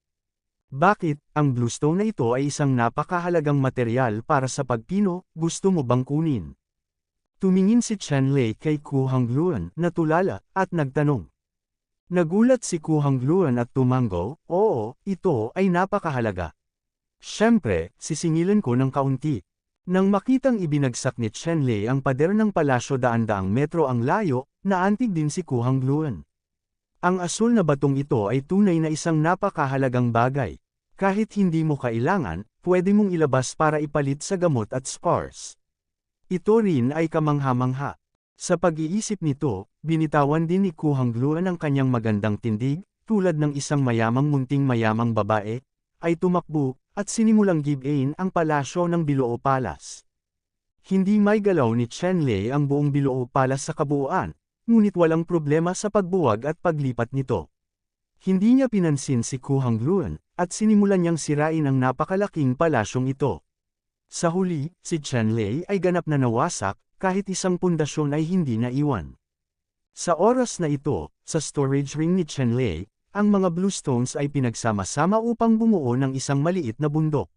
[SPEAKER 1] Bakit, ang bluestone na ito ay isang napakahalagang materyal para sa pagpino, gusto mo bang kunin? Tumingin si Chen Lei kay Ku Hongluan, na tulala, at nagtanong. Nagulat si Ku Hongluan at tumango, oo, ito ay napakahalaga. Siyempre, sisingilan ko ng kaunti. Nang makitang ibinagsak ni Chen Lei ang pader ng palasyo daan-daang metro ang layo, naantig din si Ku Hongluan. Ang asul na batong ito ay tunay na isang napakahalagang bagay. Kahit hindi mo kailangan, pwede mong ilabas para ipalit sa gamot at scars. Ito rin ay kamangha-mangha. Sa pag-iisip nito, binitawan din ni Ku Hongluan ang kanyang magandang tindig, tulad ng isang mayamang munting mayamang babae, ay tumakbo, at sinimulang gibain ang palasyo ng Biloo Palace. Hindi may galaw ni Chen Lei ang buong Biloo Palace sa kabuuan, ngunit walang problema sa pagbuwag at paglipat nito. Hindi niya pinansin si Ku Hongluan, at sinimulan niyang sirain ang napakalaking palasyong ito. Sa huli, si Chen Lei ay ganap na nawasak, kahit isang pundasyon ay hindi naiwan. Sa oras na ito, sa storage ring ni Chen Lei, ang mga bluestones ay pinagsama-sama upang bumuo ng isang maliit na bundok.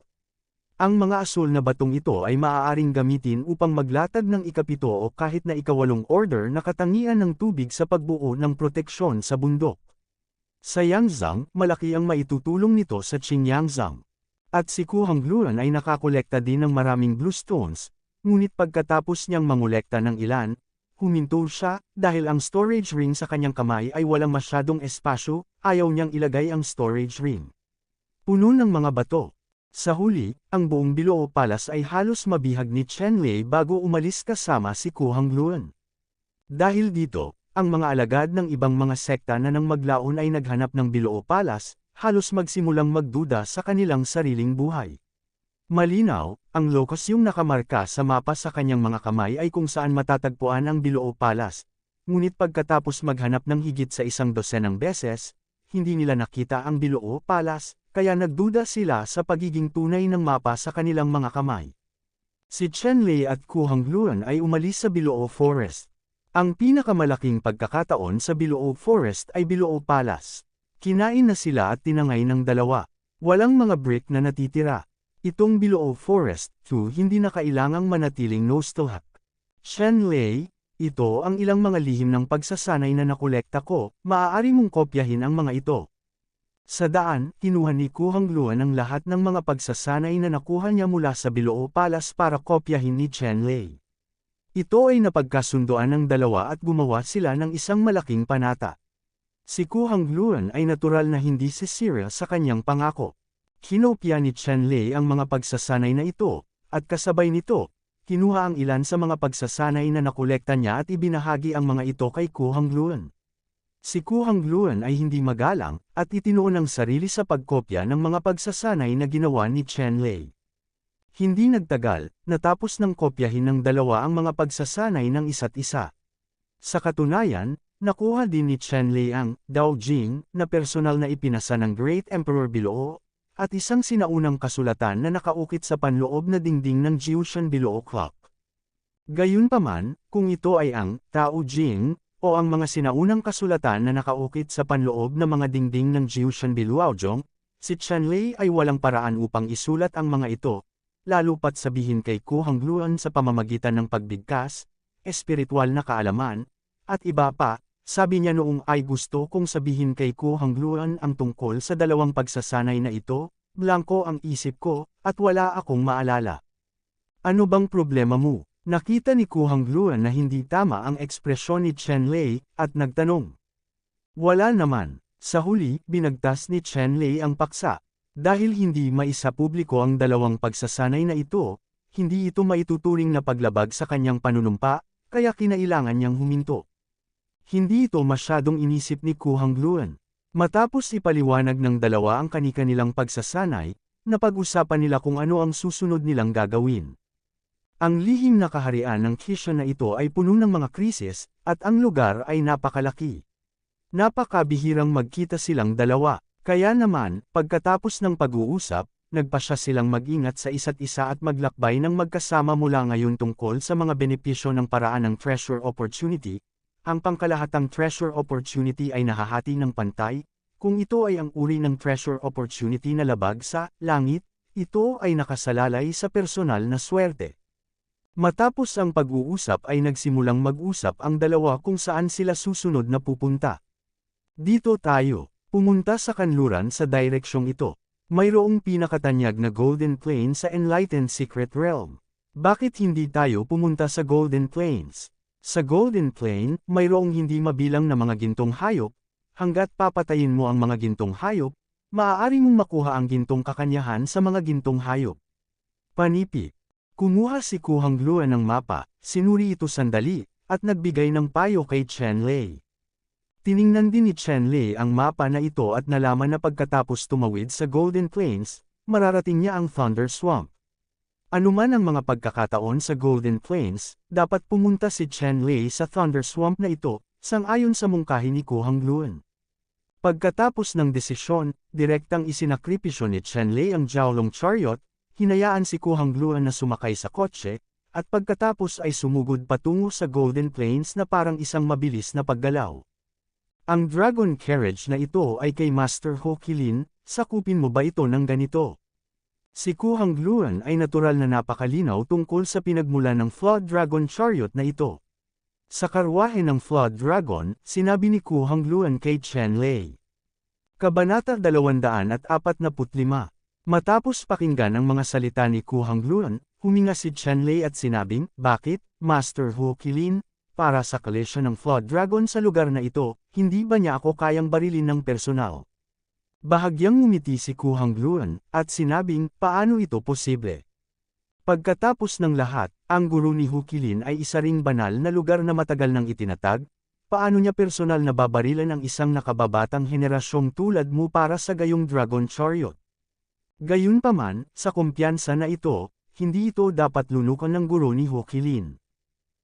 [SPEAKER 1] Ang mga asul na batong ito ay maaaring gamitin upang maglatag ng ikapito o kahit na ikawalong order na katangian ng tubig sa pagbuo ng proteksyon sa bundok. Sa Yangzhang, malaki ang maitutulong nito sa Qingyangzhang. At si Ku Hongluan ay nakakolekta din ng maraming bluestones, ngunit pagkatapos niyang mangolekta ng ilan, huminto siya, dahil ang storage ring sa kanyang kamay ay walang masyadong espasyo, ayaw niyang ilagay ang storage ring. Puno ng mga bato. Sa huli, ang buong Biloo Palace ay halos mabihag ni Chen Lei bago umalis kasama si Ku Hongluan. Dahil dito, ang mga alagad ng ibang mga sekta na nang maglaon ay naghanap ng Biloo Palace, halos magsimulang magduda sa kanilang sariling buhay. Malinaw, ang lokasyong nakamarka sa mapa sa kanyang mga kamay ay kung saan matatagpuan ang Biloo Palace, ngunit pagkatapos maghanap ng higit sa 100 beses, hindi nila nakita ang Biloo Palace, kaya nagduda sila sa pagiging tunay ng mapa sa kanilang mga kamay. Si Chen Lei at Ku Hongluan ay umalis sa Biloo Forest. Ang pinakamalaking pagkakataon sa Biloo Forest ay Biloo Palace. Kinain na sila at tinangay ng dalawa. Walang mga brick na natitira. Itong Biloo Forest 2 hindi na kailangang manatiling nostalgic. Chen Lei, ito ang ilang mga lihim ng pagsasanay na nakolekta ko, maaari mong kopyahin ang mga ito. Sa daan, kinuha ni Ku Hongluan ang lahat ng mga pagsasanay na nakuha niya mula sa Biloo Palace para kopyahin ni Chen Lei. Ito ay napagkasundoan ng dalawa at gumawa sila ng isang malaking panata. Si Ku Hongluan ay natural na hindi sisira sa kanyang pangako. Kinopya ni Chen Lei ang mga pagsasanay na ito, at kasabay nito, kinuha ang ilan sa mga pagsasanay na nakolekta niya at ibinahagi ang mga ito kay Ku Hongluan. Si Ku Hangluan ay hindi magalang, at itinuon ang sarili sa pagkopya ng mga pagsasanay na ginawa ni Chen Lei. Hindi nagtagal, natapos ng kopyahin ng dalawa ang mga pagsasanay ng isa't isa. Sa katunayan, nakuha din ni Chen Lei ang Dao Jing na personal na ipinasa ng Great Emperor Biloo, at isang sinaunang kasulatan na nakaukit sa panloob na dingding ng Jiushan Biloo Clock. Gayunpaman, kung ito ay ang Tao Jing, o ang mga sinaunang kasulatan na nakaukit sa panloob na mga dingding ng Jiushan Biluaojong, si Chen Lei ay walang paraan upang isulat ang mga ito, lalo pat sabihin kay Ku Hangluan sa pamamagitan ng pagbigkas, espiritual na kaalaman, at iba pa. Sabi niya noong ay gusto kong sabihin kay Ku Hangluan ang tungkol sa dalawang pagsasanay na ito, blanko ang isip ko, at wala akong maalala. Ano bang problema mo? Nakita ni Ku Hangluan na hindi tama ang ekspresyon ni Chen Lei, at nagtanong. Wala naman. Sa huli, binagtas ni Chen Lei ang paksa. Dahil hindi maisapubliko ang dalawang pagsasanay na ito, hindi ito maituturing na paglabag sa kanyang panunumpa, kaya kinailangan niyang huminto. Hindi ito masyadong inisip ni Ku Hangluan. Matapos ipaliwanag ng dalawa ang kani-kanilang pagsasanay, napag-usapan nila kung ano ang susunod nilang gagawin. Ang lihim na kaharian ng Qishan na ito ay puno ng mga krisis, at ang lugar ay napakalaki. Napakabihirang magkita silang dalawa, kaya naman, pagkatapos ng pag-uusap, nagpasya silang mag-ingat sa isa't isa at maglakbay ng magkasama mula ngayon tungkol sa mga benepisyo ng paraan ng treasure opportunity. Ang pangkalahatang treasure opportunity ay nahahati ng pantay, kung ito ay ang uri ng treasure opportunity na labag sa langit, ito ay nakasalalay sa personal na swerte. Matapos ang pag-uusap ay nagsimulang mag-usap ang dalawa kung saan sila susunod na pupunta. Dito tayo, pumunta sa kanluran sa direksyong ito. Mayroong pinakatanyag na Golden Plain sa Enlightened Secret Realm. Bakit hindi tayo pumunta sa Golden Plains? Sa Golden Plain, mayroong hindi mabilang na mga gintong hayop. Hanggat papatayin mo ang mga gintong hayop, maaari mong makuha ang gintong kakanyahan sa mga gintong hayop. Panipik. Kumuha si Ku Hangluan ng mapa, sinuri ito sandali, at nagbigay ng payo kay Chen Lei. Tiningnan din ni Chen Lei ang mapa na ito at nalaman na pagkatapos tumawid sa Golden Plains, mararating niya ang Thunder Swamp. Anuman ang mga pagkakataon sa Golden Plains, dapat pumunta si Chen Lei sa Thunder Swamp na ito, sang-ayon sa mungkahi ni Ku Hangluan. Pagkatapos ng desisyon, direktang isinakripisyo ni Chen Lei ang Jiaolong Chariot, hinayaan si Ku Hangluan na sumakay sa kotse, at pagkatapos ay sumugod patungo sa Golden Plains na parang isang mabilis na paggalaw. Ang dragon carriage na ito ay kay Master Ho Qilin, sakupin mo ba ito ng ganito? Si Ku Hangluan ay natural na napakalinaw tungkol sa pinagmulan ng Flood Dragon Chariot na ito. Sa karwahe ng Flood Dragon, sinabi ni Ku Hangluan kay Chen Lei. Kabanata 245. Matapos pakinggan ang mga salita ni Ku Hangluan, huminga si Chen Lei at sinabing, bakit, Master Ho Qilin, para sa collision ng Flood Dragon sa lugar na ito, hindi ba niya ako kayang barilin ng personal? Bahagyang ngumiti si Ku Hangluan, at sinabing, paano ito posible? Pagkatapos ng lahat, ang guro ni Ho Qilin ay isa ring banal na lugar na matagal nang itinatag, paano niya personal na babarilan ang isang nakababatang henerasyong tulad mo para sa gayong Dragon Chariot? Gayunpaman, sa kumpiyansa na ito, hindi ito dapat lunukan ng guro ni Ho Qilin.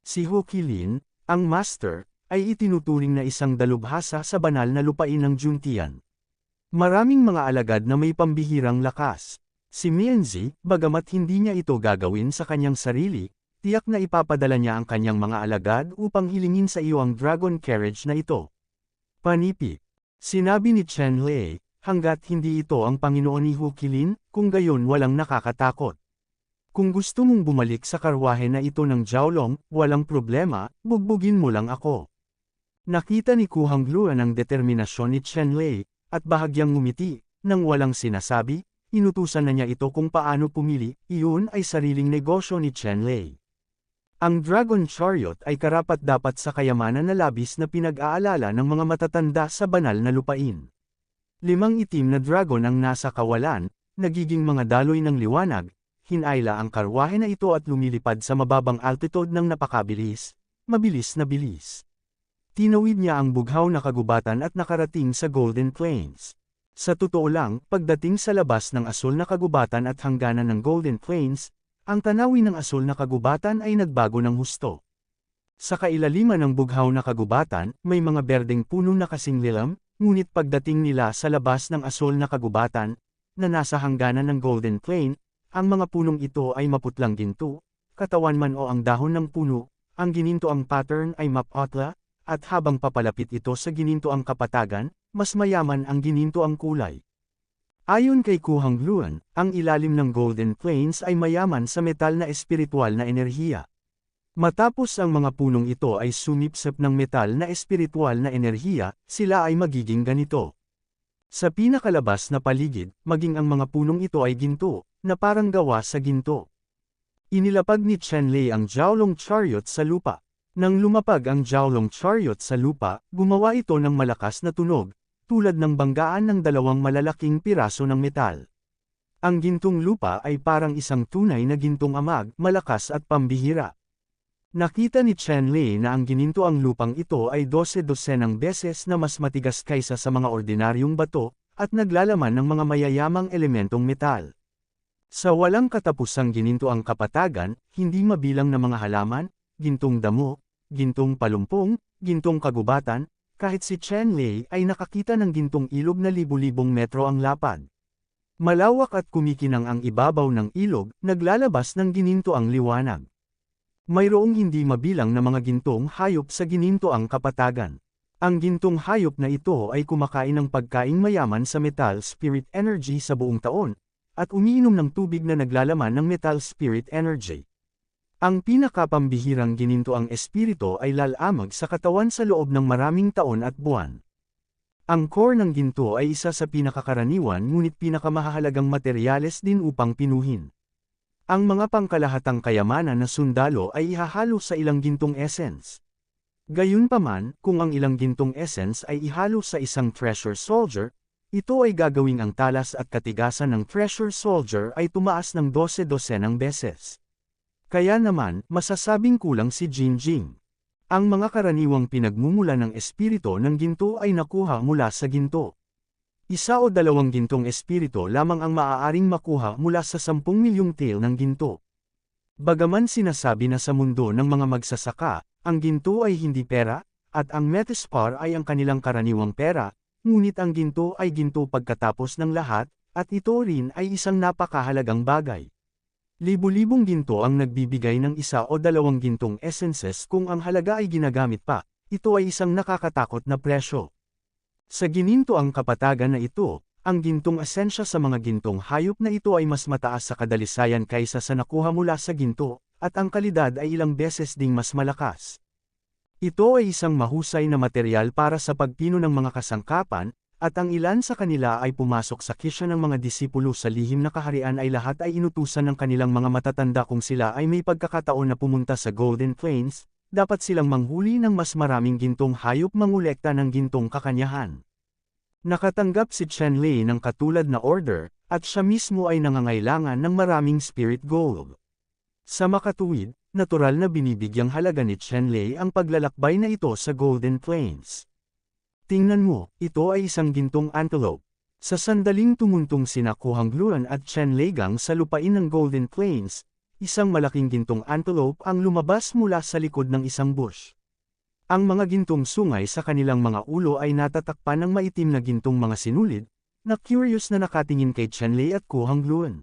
[SPEAKER 1] Si Ho Qilin, ang master, ay itinuturing na isang dalubhasa sa banal na lupain ng Juntian. Maraming mga alagad na may pambihirang lakas. Si Mianzi, bagamat hindi niya ito gagawin sa kanyang sarili, tiyak na ipapadala niya ang kanyang mga alagad upang hilingin sa iyo ang dragon carriage na ito. Panipik. Sinabi ni Chen Lei, hanggat hindi ito ang Panginoon ni Ho Qilin, kung gayon walang nakakatakot. Kung gusto mong bumalik sa karwahe na ito ng Jiaolong, walang problema, bugbugin mo lang ako. Nakita ni Ku Hangluan ang determinasyon ni Chen Lei, at bahagyang ngumiti, nang walang sinasabi, inutusan na niya ito kung paano pumili, iyon ay sariling negosyo ni Chen Lei. Ang Dragon Chariot ay karapat-dapat sa kayamanan na labis na pinag-aalala ng mga matatanda sa banal na lupain. 5 itim na dragon ang nasa kawalan, nagiging mga daloy ng liwanag, hinayla ang karwahe na ito at lumilipad sa mababang altitude ng napakabilis, mabilis na bilis. Tinawid niya ang bughaw na kagubatan at nakarating sa Golden Plains. Sa totoo lang, pagdating sa labas ng asul na kagubatan at hangganan ng Golden Plains, ang tanawin ng asul na kagubatan ay nagbago ng husto. Sa kailaliman ng bughaw na kagubatan, may mga berdeng puno na kasing lilam, ngunit pagdating nila sa labas ng asul na kagubatan, na nasa hangganan ng Golden Plain, ang mga punong ito ay maputlang ginto, katawan man o ang dahon ng puno, ang gininto ang pattern ay maputla, at habang papalapit ito sa gininto ang kapatagan, mas mayaman ang gininto ang kulay. Ayon kay Kuhang Luan, ang ilalim ng Golden Plains ay mayaman sa metal na espiritual na enerhiya. Matapos ang mga punong ito ay sumipsip ng metal na espiritual na enerhiya, sila ay magiging ganito. Sa pinakalabas na paligid, maging ang mga punong ito ay ginto, na parang gawa sa ginto. Inilapag ni Chen-Lei ang Jiaolong Chariot sa lupa. Nang lumapag ang Jiaolong Chariot sa lupa, gumawa ito ng malakas na tunog, tulad ng banggaan ng dalawang malalaking piraso ng metal. Ang gintong lupa ay parang isang tunay na gintong amag, malakas at pambihira. Nakita ni Chen-Lei na ang gininto ang lupang ito ay 12-dosenang beses na mas matigas kaysa sa mga ordinaryong bato, at naglalaman ng mga mayayamang elementong metal. Sa walang katapusang gininto ang kapatagan, hindi mabilang na mga halaman, gintong damo, gintong palumpong, gintong kagubatan, kahit si Chen-Lei ay nakakita ng gintong ilog na libu-libong metro ang lapad. Malawak at kumikinang ang ibabaw ng ilog, naglalabas ng gininto ang liwanag. Mayroong hindi mabilang na mga gintong hayop sa gininto ang kapatagan. Ang gintong hayop na ito ay kumakain ng pagkaing mayaman sa metal spirit energy sa buong taon, at umiinom ng tubig na naglalaman ng metal spirit energy. Ang pinakapambihirang gininto ang espiritu ay lalamag sa katawan sa loob ng maraming taon at buwan. Ang core ng ginto ay isa sa pinakakaraniwan ngunit pinakamahalagang materyales din upang pinuhin. Ang mga pangkalahatang kayamanan na sundalo ay ihahalo sa ilang gintong essence. Gayunpaman, kung ang ilang gintong essence ay ihalo sa isang treasure soldier, ito ay gagawing ang talas at katigasan ng treasure soldier ay tumaas ng 12-dosenang beses. Kaya naman, masasabing kulang si Jingjing. Ang mga karaniwang pinagmumula ng espiritu ng ginto ay nakuha mula sa ginto. Isa o dalawang gintong espiritu lamang ang maaaring makuha mula sa 10 milyong tael ng ginto. Bagaman sinasabi na sa mundo ng mga magsasaka, ang ginto ay hindi pera, at ang metespar ay ang kanilang karaniwang pera, ngunit ang ginto ay ginto pagkatapos ng lahat, at ito rin ay isang napakahalagang bagay. Libu-libong ginto ang nagbibigay ng isa o dalawang gintong essences kung ang halaga ay ginagamit pa, ito ay isang nakakatakot na presyo. Sa gininto ang kapatagan na ito, ang gintong esensya sa mga gintong hayop na ito ay mas mataas sa kadalisayan kaysa sa nakuha mula sa ginto, at ang kalidad ay ilang beses ding mas malakas. Ito ay isang mahusay na material para sa pagpino ng mga kasangkapan, at ang ilan sa kanila ay pumasok sa kisya ng mga disipulo sa lihim na kaharian ay lahat ay inutusan ng kanilang mga matatanda kung sila ay may pagkakataon na pumunta sa Golden Plains, dapat silang manghuli ng mas maraming gintong hayop mangolekta ng gintong kakanyahan. Nakatanggap si Chen-Lei ng katulad na order, at siya mismo ay nangangailangan ng maraming spirit gold. Sa makatuwid, natural na binibigyang halaga ni Chen-Lei ang paglalakbay na ito sa Golden Plains. Tingnan mo, ito ay isang gintong antelope. Sa sandaling tumuntong sina Kuhang Luan at Chen-Lei Gang sa lupain ng Golden Plains, isang malaking gintong antelope ang lumabas mula sa likod ng isang bush. Ang mga gintong sungay sa kanilang mga ulo ay natatakpan ng maitim na gintong mga sinulid, na curious na nakatingin kay Chen-Lei at Kuhang Luan.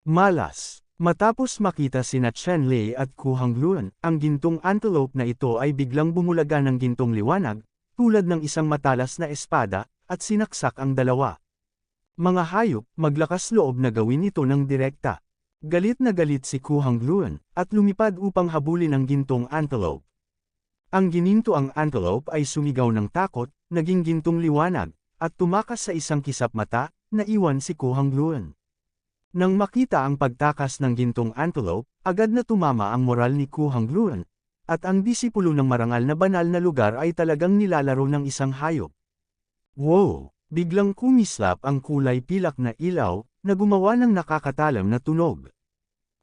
[SPEAKER 1] Malas. Matapos makita sina Chen-Lei at Kuhang Luan, ang gintong antelope na ito ay biglang bumulaga ng gintong liwanag, tulad ng isang matalas na espada, at sinaksak ang dalawa. Mga hayop, maglakas loob na gawin ito ng direkta. Galit na galit si Kuhang Luan, at lumipad upang habulin ang gintong antelope. Ang gininto ang antelope ay sumigaw ng takot, naging gintong liwanag, at tumakas sa isang kisap mata, na iwan si Kuhang Luan. Nang makita ang pagtakas ng gintong antelope, agad na tumama ang moral ni Kuhang Luan, at ang disipulo ng marangal na banal na lugar ay talagang nilalaro ng isang hayop. Wow! Biglang kumislap ang kulay pilak na ilaw, na gumawa ng nakakatalam na tunog.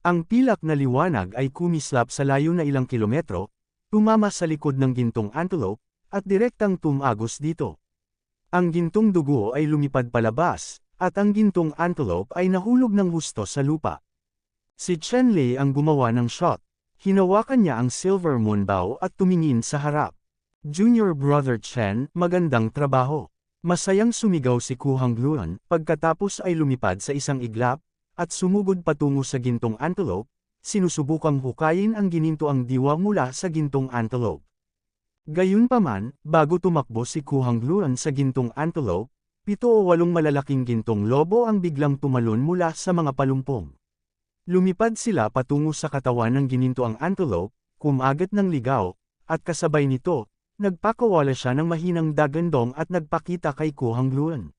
[SPEAKER 1] Ang pilak na liwanag ay kumislap sa layo na ilang kilometro, tumama sa likod ng gintong antelope, at direktang tumagos dito. Ang gintong dugo ay lumipad palabas, at ang gintong antelope ay nahulog ng husto sa lupa. Si Chen Lei ang gumawa ng shot. Hinawakan niya ang silver moonbow at tumingin sa harap. Junior Brother Chen, magandang trabaho. Masayang sumigaw si Ku Hongluan, pagkatapos ay lumipad sa isang iglap, at sumugod patungo sa gintong antelope, sinusubukang hukayin ang ginintoang diwa mula sa gintong antelope. Gayunpaman, bago tumakbo si Ku Hongluan sa gintong antelope, 7 o 8 malalaking gintong lobo ang biglang tumalon mula sa mga palumpong. Lumipad sila patungo sa katawan ng ginintoang antelope, kumagat ng ligaw, at kasabay nito, nagpakawala siya ng mahinang dagandong at nagpakita kay Ku Hongluan.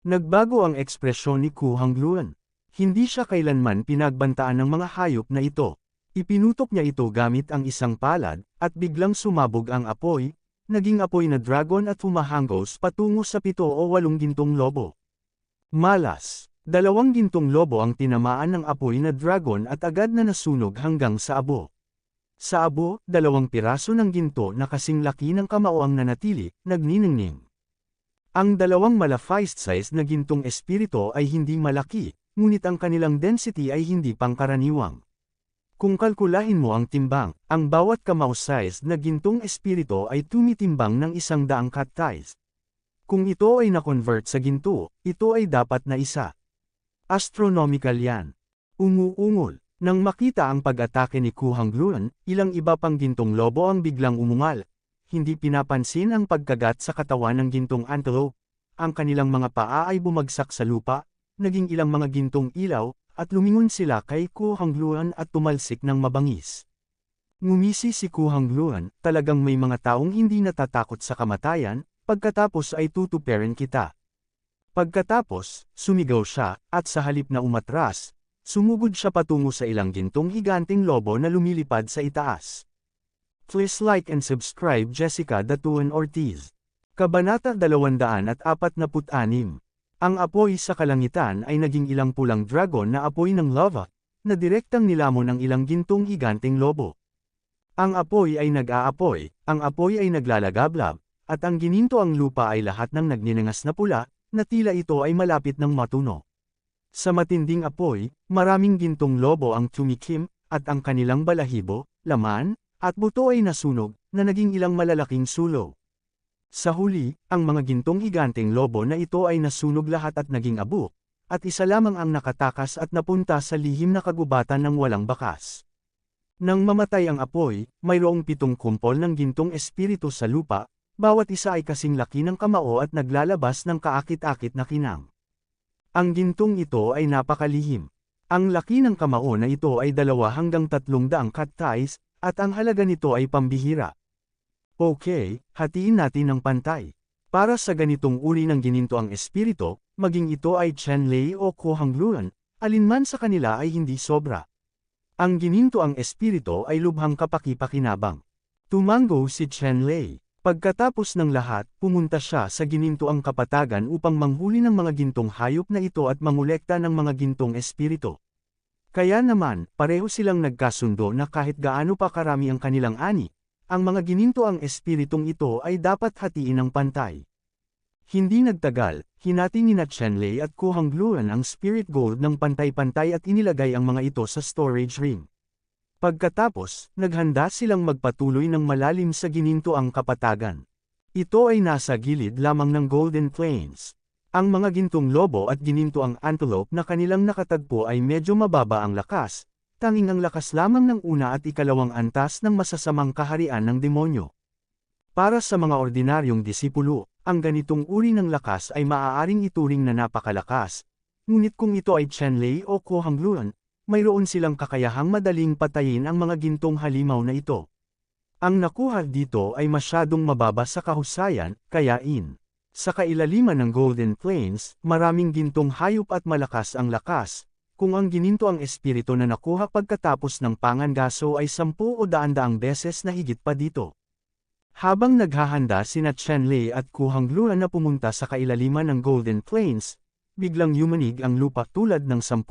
[SPEAKER 1] Nagbago ang ekspresyon ni Ku Hongluan. Hindi siya kailanman pinagbantaan ng mga hayop na ito. Ipinutok niya ito gamit ang isang palad, at biglang sumabog ang apoy, naging apoy na dragon at humahanggos patungo sa 7 o 8 gintong lobo. Malas! 2 gintong lobo ang tinamaan ng apoy na dragon at agad na nasunog hanggang sa abo. Sa abo, 2 piraso ng ginto na kasing laki ng kamao ang nanatili, nagniningning. Ang 2 mala-fist-sized na gintong espirito ay hindi malaki, ngunit ang kanilang density ay hindi pangkaraniwang. Kung kalkulahin mo ang timbang, ang bawat kamao-sized na gintong espirito ay tumitimbang ng 100 kat-size. Kung ito ay na-convert sa ginto, ito ay dapat na isa. Astronomical yan. Umuungol. Nang makita ang pag-atake ni Ku Hongluan, ilang iba pang gintong lobo ang biglang umungal. Hindi pinapansin ang pagkagat sa katawan ng gintong antelope. Ang kanilang mga paa ay bumagsak sa lupa, naging ilang mga gintong ilaw, at lumingon sila kay Ku Hongluan at tumalsik ng mabangis. Ngumisi si Ku Hongluan, talagang may mga taong hindi natatakot sa kamatayan, pagkatapos ay tutuperin kita. Pagkatapos, sumigaw siya, at sa halip na umatras, sumugod siya patungo sa ilang gintong higanting lobo na lumilipad sa itaas. Please like and subscribe Jessica Datuan Ortiz. Kabanata 246. Ang apoy sa kalangitan ay naging ilang pulang dragon na apoy ng lava, na direktang nilamon ng ilang gintong higanting lobo. Ang apoy ay nag-aapoy, ang apoy ay naglalagablab, at ang gininto ang lupa ay lahat ng nagninangas na pula, na tila ito ay malapit ng matuno. Sa matinding apoy, maraming gintong lobo ang tumikim, at ang kanilang balahibo, laman, at buto ay nasunog, na naging ilang malalaking sulo. Sa huli, ang mga gintong higanteng lobo na ito ay nasunog lahat at naging abo, at isa lamang ang nakatakas at napunta sa lihim na kagubatan ng walang bakas. Nang mamatay ang apoy, mayroong 7 kumpol ng gintong espiritu sa lupa, bawat isa ay kasing laki ng kamao at naglalabas ng kaakit-akit na kinang. Ang gintong ito ay napakalihim. Ang laki ng kamao na ito ay 2 hanggang 300 kat-size, at ang halaga nito ay pambihira. Okay, hatiin natin ng pantay. Para sa ganitong uri ng gininto ang espiritu, maging ito ay Chen Lei o Ku Hongluan, alinman sa kanila ay hindi sobra. Ang gininto ang espiritu ay lubhang kapaki-pakinabang. Tumango si Chen Lei. Pagkatapos ng lahat, pumunta siya sa ginintoang kapatagan upang manghuli ng mga gintong hayop na ito at mangolekta ng mga gintong espiritu. Kaya naman, pareho silang nagkasundo na kahit gaano pa karami ang kanilang ani, ang mga ginintoang espiritong ito ay dapat hatiin ng pantay. Hindi nagtagal, hinati ni Chen Lei at Ku Hongluan ang spirit gold ng pantay-pantay at inilagay ang mga ito sa storage ring. Pagkatapos, naghanda silang magpatuloy ng malalim sa ginintoang kapatagan. Ito ay nasa gilid lamang ng Golden Plains. Ang mga gintong lobo at ginintoang antelope na kanilang nakatagpo ay medyo mababa ang lakas, tanging ang lakas lamang ng una at ikalawang antas ng masasamang kaharian ng demonyo. Para sa mga ordinaryong disipulo, ang ganitong uri ng lakas ay maaaring ituring na napakalakas, ngunit kung ito ay Chen Lei o Ku Hongluan, mayroon silang kakayahang madaling patayin ang mga gintong halimaw na ito. Ang nakuha dito ay masyadong mababa sa kahusayan, kaya sa kailaliman ng Golden Plains, maraming gintong hayop at malakas ang lakas, kung ang gininto ang espiritu na nakuha pagkatapos ng pangangaso ay 10 o 100 beses na higit pa dito. Habang naghahanda sina Chen Lei at Ku Hongluan na pumunta sa kailaliman ng Golden Plains, biglang yumanig ang lupa tulad ng 10,000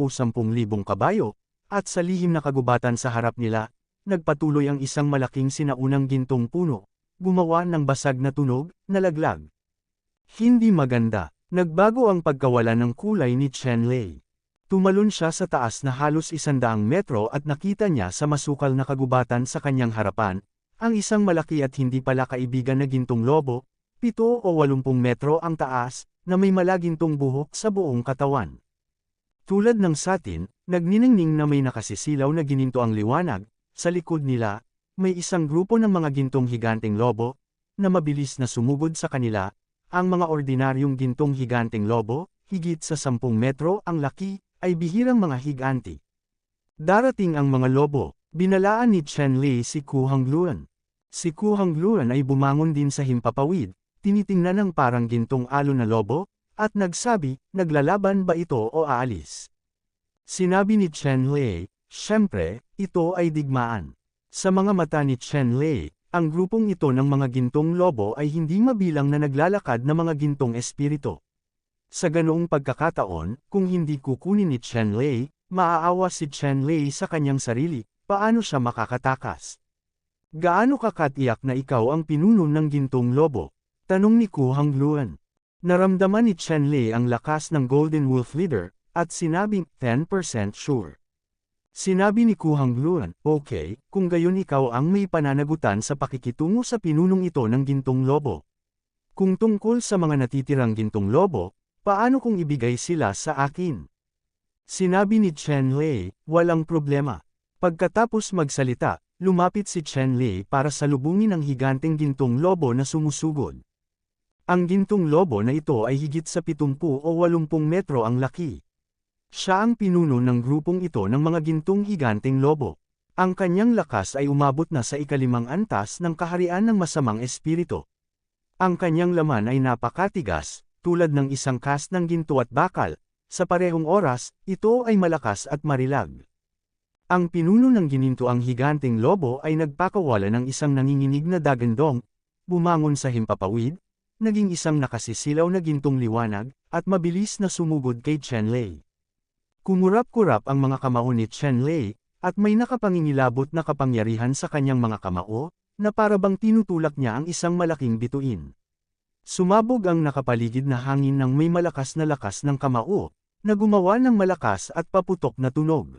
[SPEAKER 1] kabayo, at sa lihim na kagubatan sa harap nila, nagpatuloy ang isang malaking sinaunang gintong puno, gumawa ng basag na tunog, nalaglag. Hindi maganda. Nagbago ang pagkawala ng kulay ni Chen-Lei. Tumalon siya sa taas na halos 100 metro at nakita niya sa masukal na kagubatan sa kanyang harapan, ang isang malaki at hindi pala kaibigan na gintong lobo, 7 o 80 metro ang taas, na may malagintong buhok sa buong katawan. Tulad ng satin, nagniningning na may nakasisilaw na gininto ang liwanag, sa likod nila, may isang grupo ng mga gintong higanteng lobo, na mabilis na sumugod sa kanila, ang mga ordinaryong gintong higanteng lobo, higit sa 10 metro ang laki, ay bihirang mga higanti. Darating ang mga lobo, binalaan ni Chen-Lei si Ku Hangluan. Si Ku Hangluan ay bumangon din sa himpapawid, tinitingnan ng parang gintong alon na lobo, at nagsabi, naglalaban ba ito o aalis? Sinabi ni Chen-Lei, syempre, ito ay digmaan. Sa mga mata ni Chen-Lei, ang grupong ito ng mga gintong lobo ay hindi mabilang na naglalakad na mga gintong espiritu. Sa ganoong pagkakataon, kung hindi kukunin ni Chen-Lei, maaawa si Chen-Lei sa kanyang sarili, paano siya makakatakas? Gaano kakatiyak na ikaw ang pinuno ng gintong lobo? Tanong ni Ku Hangluan. Naramdaman ni Chen-Lei ang lakas ng Golden Wolf Leader, at sinabing, 10% sure. Sinabi ni Ku Hangluan, okay, kung gayon ikaw ang may pananagutan sa pakikitungo sa pinunong ito ng gintong lobo. Kung tungkol sa mga natitirang gintong lobo, paano kung ibigay sila sa akin? Sinabi ni Chen-Lei, walang problema. Pagkatapos magsalita, lumapit si Chen-Lei para salubungin ang higanteng gintong lobo na sumusugod. Ang gintong lobo na ito ay higit sa 70 o 80 metro ang laki. Siya ang pinuno ng grupong ito ng mga gintong higanteng lobo. Ang kanyang lakas ay umabot na sa ika-5 antas ng kaharian ng masamang espiritu. Ang kanyang laman ay napakatigas, tulad ng isang cast ng ginto at bakal. Sa parehong oras, ito ay malakas at marilag. Ang pinuno ng gininto ang higanteng lobo ay nagpakawala ng isang nanginginig na dagandong, bumangon sa himpapawid, naging isang nakasisilaw na gintong liwanag, at mabilis na sumugod kay Chen-Lei. Kumurap-kurap ang mga kamao ni Chen-Lei, at may nakapangingilabot na kapangyarihan sa kanyang mga kamao, na parabang tinutulak niya ang isang malaking bituin. Sumabog ang nakapaligid na hangin ng may malakas na lakas ng kamao, na gumawa ng malakas at paputok na tunog.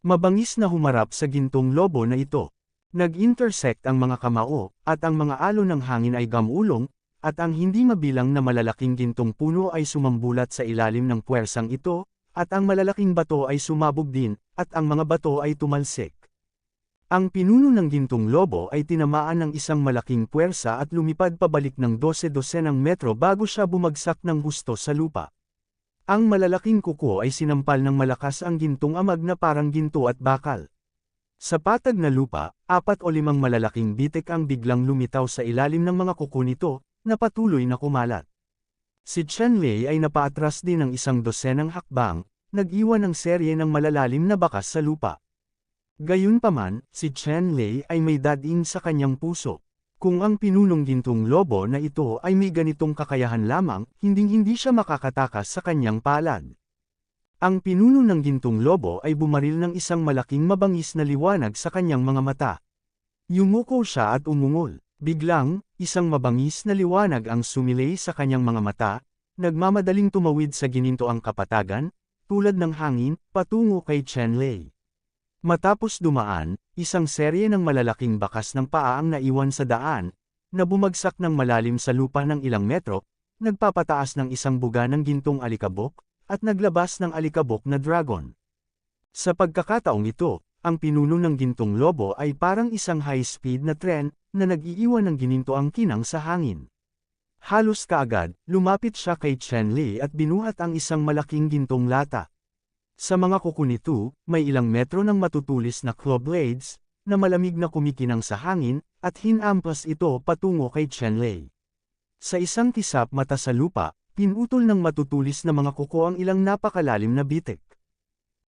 [SPEAKER 1] Mabangis na humarap sa gintong lobo na ito. Nag-intersect ang mga kamao, at ang mga alon ng hangin ay gamulong, at ang hindi mabilang na malalaking gintong puno ay sumambulat sa ilalim ng puwersang ito, at ang malalaking bato ay sumabog din, at ang mga bato ay tumalsik. Ang pinuno ng gintong lobo ay tinamaan ng isang malaking puwersa at lumipad pabalik ng 12 metro bago siya bumagsak ng husto sa lupa. Ang malalaking kuko ay sinampal ng malakas ang gintong amag na parang ginto at bakal. Sa patag na lupa, 4 o 5 malalaking bitik ang biglang lumitaw sa ilalim ng mga kuko nito, na patuloy na kumalat. Si Chen-Lei ay napaatras din ng 12 hakbang, nag-iwan ng serye ng malalalim na bakas sa lupa. Gayunpaman, si Chen-Lei ay may dading sa kanyang puso. Kung ang pinunong gintong lobo na ito ay may ganitong kakayahan lamang, hinding-hindi siya makakatakas sa kanyang palad. Ang pinuno ng gintong lobo ay bumaril ng isang malaking mabangis na liwanag sa kanyang mga mata. Yumuko siya at umungol. Biglang, isang mabangis na liwanag ang sumilay sa kanyang mga mata, nagmamadaling tumawid sa gininto ang kapatagan, tulad ng hangin, patungo kay Chen-Lei. Matapos dumaan, isang serye ng malalaking bakas ng paa ang naiwan sa daan, na bumagsak ng malalim sa lupa ng ilang metro, nagpapataas ng isang buga ng gintong alikabok, at naglabas ng alikabok na dragon. Sa pagkakataong ito, ang pinuno ng gintong lobo ay parang isang high-speed na tren, na nag-iiwan ng gininto ang kinang sa hangin. Halos kaagad, lumapit siya kay Chen-Lei at binuhat ang isang malaking gintong lata. Sa mga kuko nito, may ilang metro ng matutulis na claw blades, na malamig na kumikinang sa hangin, at hinampas ito patungo kay Chen-Lei. Sa isang kisap mata sa lupa, pinutol ng matutulis na mga kuko ang ilang napakalalim na bitik.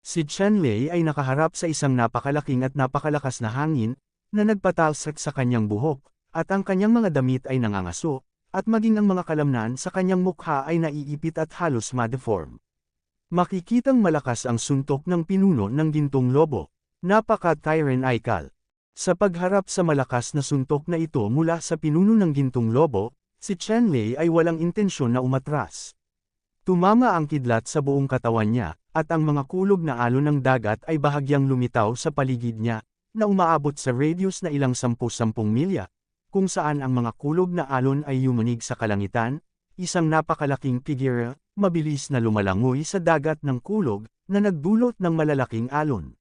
[SPEAKER 1] Si Chen-Lei ay nakaharap sa isang napakalaking at napakalakas na hangin, na nagpatalsak sa kanyang buhok, at ang kanyang mga damit ay nangangaso, at maging ang mga kalamnan sa kanyang mukha ay naiipit at halos ma-deform. Makikitang malakas ang suntok ng pinuno ng gintong lobo. Napaka-Tyran Aikal. Sa pagharap sa malakas na suntok na ito mula sa pinuno ng gintong lobo, si Chen Lei ay walang intensyon na umatras. Tumama ang kidlat sa buong katawan niya, at ang mga kulog na alon ng dagat ay bahagyang lumitaw sa paligid niya, na umaabot sa radius na ilang 10-10 milya, kung saan ang mga kulog na alon ay yumanig sa kalangitan, isang napakalaking figure, mabilis na lumalangoy sa dagat ng kulog, na nagdulot ng malalaking alon.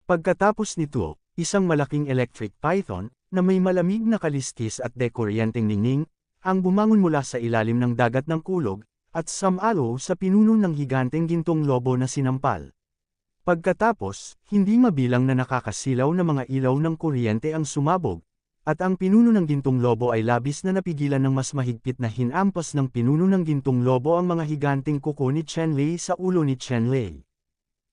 [SPEAKER 1] Pagkatapos nito, isang malaking electric python, na may malamig na kaliskis at dekuryenteng ningning, ang bumangon mula sa ilalim ng dagat ng kulog, at sumalo sa pinuno ng higanteng gintong lobo na sinampal. Pagkatapos, hindi mabilang na nakakasilaw na mga ilaw ng kuryente ang sumabog, at ang pinuno ng gintong lobo ay labis na napigilan ng mas mahigpit na hinampas ng pinuno ng gintong lobo ang mga higanteng kuko ni Chen Lei sa ulo ni Chen Lei.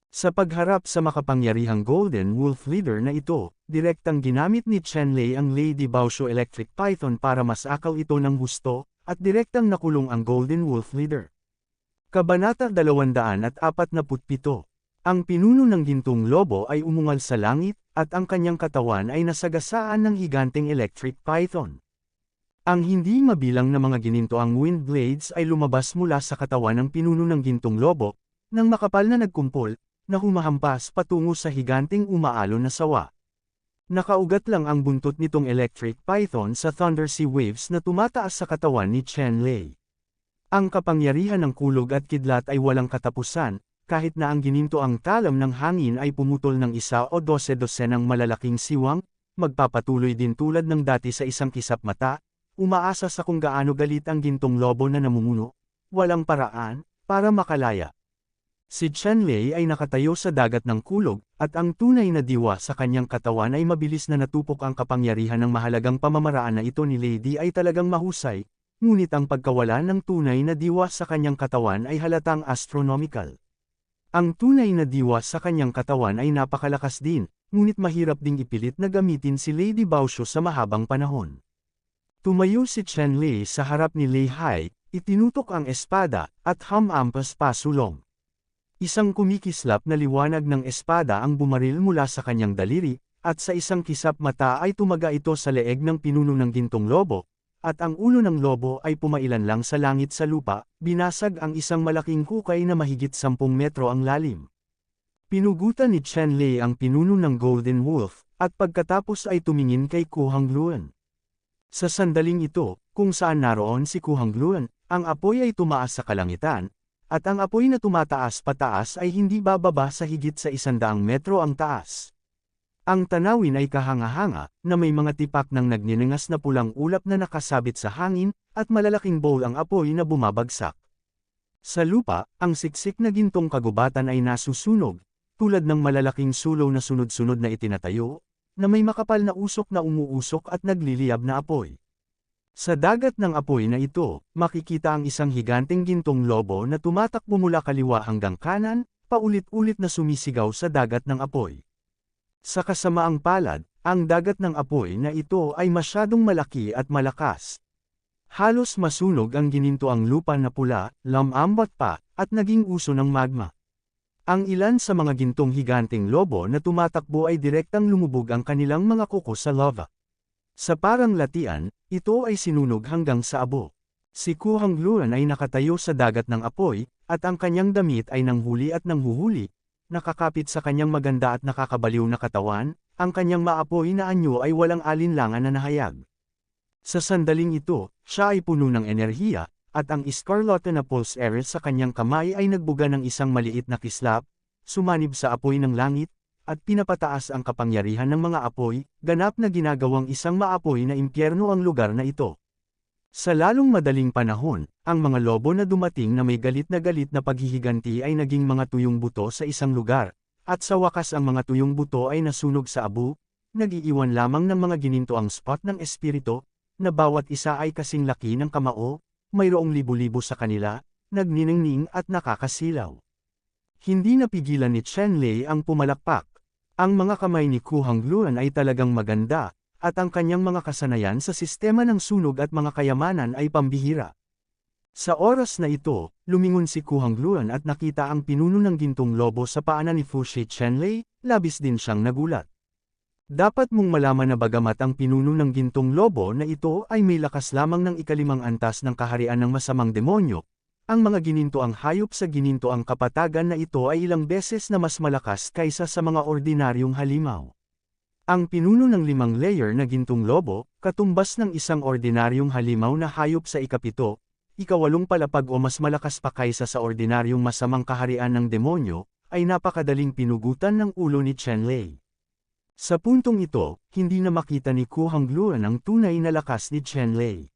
[SPEAKER 1] Sa pagharap sa makapangyarihang Golden Wolf Leader na ito, direktang ginamit ni Chen Lei ang Lady Baoshu Electric Python para masakaw ito ng husto, at direktang nakulong ang Golden Wolf Leader. Kabanata 247. Ang pinuno ng gintong lobo ay umungal sa langit, at ang kanyang katawan ay nasagasaan ng higanteng electric python. Ang hindi mabilang na mga ginintoang wind blades ay lumabas mula sa katawan ng pinuno ng gintong lobo, nang makapal na nagkumpol, na humahampas patungo sa higanteng umaalon na sawa. Nakaugat lang ang buntot nitong electric python sa thunder sea waves na tumataas sa katawan ni Chen Lei. Ang kapangyarihan ng kulog at kidlat ay walang katapusan, kahit na ang ginintoang talam ng hangin ay pumutol ng 1 o 12 ng malalaking siwang, magpapatuloy din tulad ng dati sa isang kisap mata, umaasa sa kung gaano galit ang gintong lobo na namumuno, walang paraan, para makalaya. Si Chen Lei ay nakatayo sa dagat ng kulog, at ang tunay na diwa sa kanyang katawan ay mabilis na natupok ang kapangyarihan ng mahalagang pamamaraan na ito ni Lady ay talagang mahusay, ngunit ang pagkawala ng tunay na diwa sa kanyang katawan ay halatang astronomical. Ang tunay na diwa sa kanyang katawan ay napakalakas din, ngunit mahirap ding ipilit na gamitin si Lady Baoshu sa mahabang panahon. Tumayo si Chen Lei sa harap ni Lei Hai, itinutok ang espada, at hamampas pasulong. Isang kumikislap na liwanag ng espada ang bumaril mula sa kanyang daliri, at sa isang kisap mata ay tumaga ito sa leeg ng pinuno ng gintong lobo, at ang ulo ng lobo ay pumailan lang sa langit sa lupa, binasag ang isang malaking hukay na mahigit 10 metro ang lalim. Pinugutan ni Chen Lei ang pinuno ng Golden Wolf, at pagkatapos ay tumingin kay Ku Hangluan. Sa sandaling ito, kung saan naroon si Ku Hangluan, ang apoy ay tumaas sa kalangitan, at ang apoy na tumataas pataas ay hindi bababa sa higit sa 100 metro ang taas. Ang tanawin ay kahanga-hanga, na may mga tipak ng nagniningas na pulang ulap na nakasabit sa hangin, at malalaking bowl ang apoy na bumabagsak. Sa lupa, ang siksik na gintong kagubatan ay nasusunog, tulad ng malalaking sulong na sunod-sunod na itinatayo, na may makapal na usok na umuusok at nagliliyab na apoy. Sa dagat ng apoy na ito, makikita ang isang higanteng gintong lobo na tumatakbo mula kaliwa hanggang kanan, paulit-ulit na sumisigaw sa dagat ng apoy. Sa kasamaang palad, ang dagat ng apoy na ito ay masyadong malaki at malakas. Halos masunog ang ginintoang lupa na pula, lamambat pa, at naging uso ng magma. Ang ilan sa mga gintong higanteng lobo na tumatakbo ay direktang lumubog ang kanilang mga kuko sa lava. Sa parang latian, ito ay sinunog hanggang sa abo. Si Ku Hangluan ay nakatayo sa dagat ng apoy, at ang kanyang damit ay nanghuli at nanghuhuli, nakakapit sa kanyang maganda at nakakabaliw na katawan, ang kanyang maapoy na anyo ay walang alinlangan na nahayag. Sa sandaling ito, siya ay puno ng enerhiya, at ang iskarlote na pulse arrow sa kanyang kamay ay nagbuga ng isang maliit na kislap, sumanib sa apoy ng langit, at pinapataas ang kapangyarihan ng mga apoy, ganap na ginagawang isang maapoy na impyerno ang lugar na ito. Sa lalong madaling panahon, ang mga lobo na dumating na may galit na paghihiganti ay naging mga tuyong buto sa isang lugar, at sa wakas ang mga tuyong buto ay nasunog sa abo, nag-iiwan lamang ng mga ginintoang spot ng espirito, na bawat isa ay kasing laki ng kamao, mayroong libo-libo sa kanila, nagniningning at nakakasilaw. Hindi napigilan ni Chen Lei ang pumalakpak. Ang mga kamay ni Ku Hangluan ay talagang maganda, at ang kanyang mga kasanayan sa sistema ng sunog at mga kayamanan ay pambihira. Sa oras na ito, lumingon si Ku Hangluan at nakita ang pinuno ng gintong lobo sa paanan ni Fu Shi Chen Lei, labis din siyang nagulat. Dapat mong malaman na bagamat ang pinuno ng gintong lobo na ito ay may lakas lamang ng ikalimang antas ng kaharian ng masamang demonyo, ang mga ginintoang hayop sa ginintoang kapatagan na ito ay ilang beses na mas malakas kaysa sa mga ordinaryong halimaw. Ang pinuno ng 5 layer na gintong lobo, katumbas ng isang ordinaryong halimaw na hayop sa ikapito, ikawalong palapag o mas malakas pa kaysa sa ordinaryong masamang kaharian ng demonyo, ay napakadaling pinugutan ng ulo ni Chenlei. Sa puntong ito, hindi na makita ni Ku Hongluan ang tunay na lakas ni Chenlei.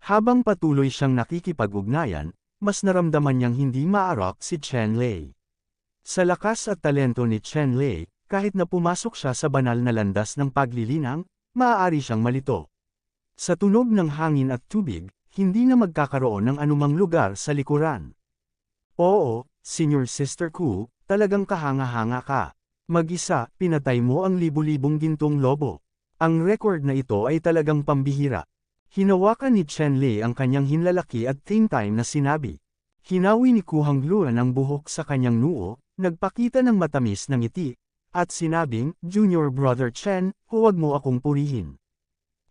[SPEAKER 1] Habang patuloy siyang nakikipag-ugnayan, mas naramdaman niyang hindi maarok si Chenlei. Sa lakas at talento ni Chenlei, kahit na pumasok siya sa banal na landas ng paglilinang, maaari siyang malito. Sa tunog ng hangin at tubig, hindi na magkakaroon ng anumang lugar sa likuran. Oo, Senior Sister Ku, talagang kahanga-hanga ka. Mag-isa, pinatay mo ang libu-libong gintong lobo. Ang record na ito ay talagang pambihira. Hinawakan ni Chenlei ang kanyang hinlalaki at same time na sinabi. Hinawi ni Ku Hongluan ang buhok sa kanyang noo, nagpakita ng matamis na ngiti, at sinabing, Junior Brother Chen, huwag mo akong purihin.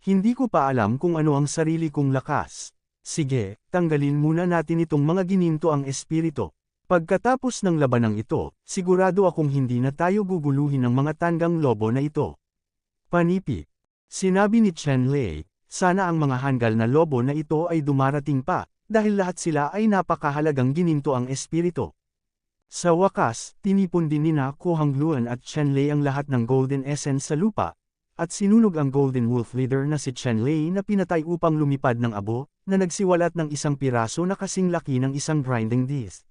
[SPEAKER 1] Hindi ko pa alam kung ano ang sarili kong lakas. Sige, tanggalin muna natin itong mga gininto ang espiritu. Pagkatapos ng labanang ito, sigurado akong hindi na tayo guguluhin ng mga tanggang lobo na ito. Panipi. Sinabi ni Chenlei, sana ang mga hanggal na lobo na ito ay dumarating pa, dahil lahat sila ay napakahalagang gininto ang espiritu. Sa wakas, tinipon din nina Ku Hongluan at Chenlei ang lahat ng Golden Essence sa lupa, at sinunog ang Golden Wolf Leader na si Chenlei na pinatay upang lumipad ng abo, na nagsiwalat ng isang piraso na kasing laki ng isang grinding disc.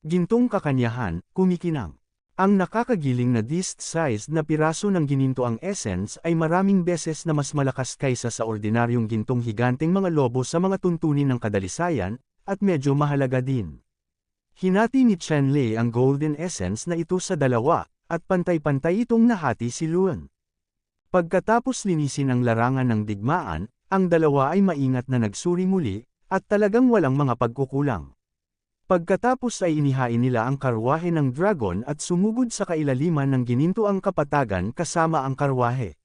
[SPEAKER 1] Gintong kakanyahan, kumikinang. Ang nakakagiling na disc-sized na piraso ng ginintoang essence ay maraming beses na mas malakas kaysa sa ordinaryong gintong higanteng mga lobo sa mga tuntunin ng kadalisayan, at medyo mahalaga din. Hinati ni Chenlei ang golden essence na ito sa dalawa, at pantay-pantay itong nahati si Luan. Pagkatapos linisin ang larangan ng digmaan, ang dalawa ay maingat na nagsuri muli, at talagang walang mga pagkukulang. Pagkatapos ay inihain nila ang karwahe ng dragon at sumugod sa kailaliman ng ginintoang kapatagan kasama ang karwahe.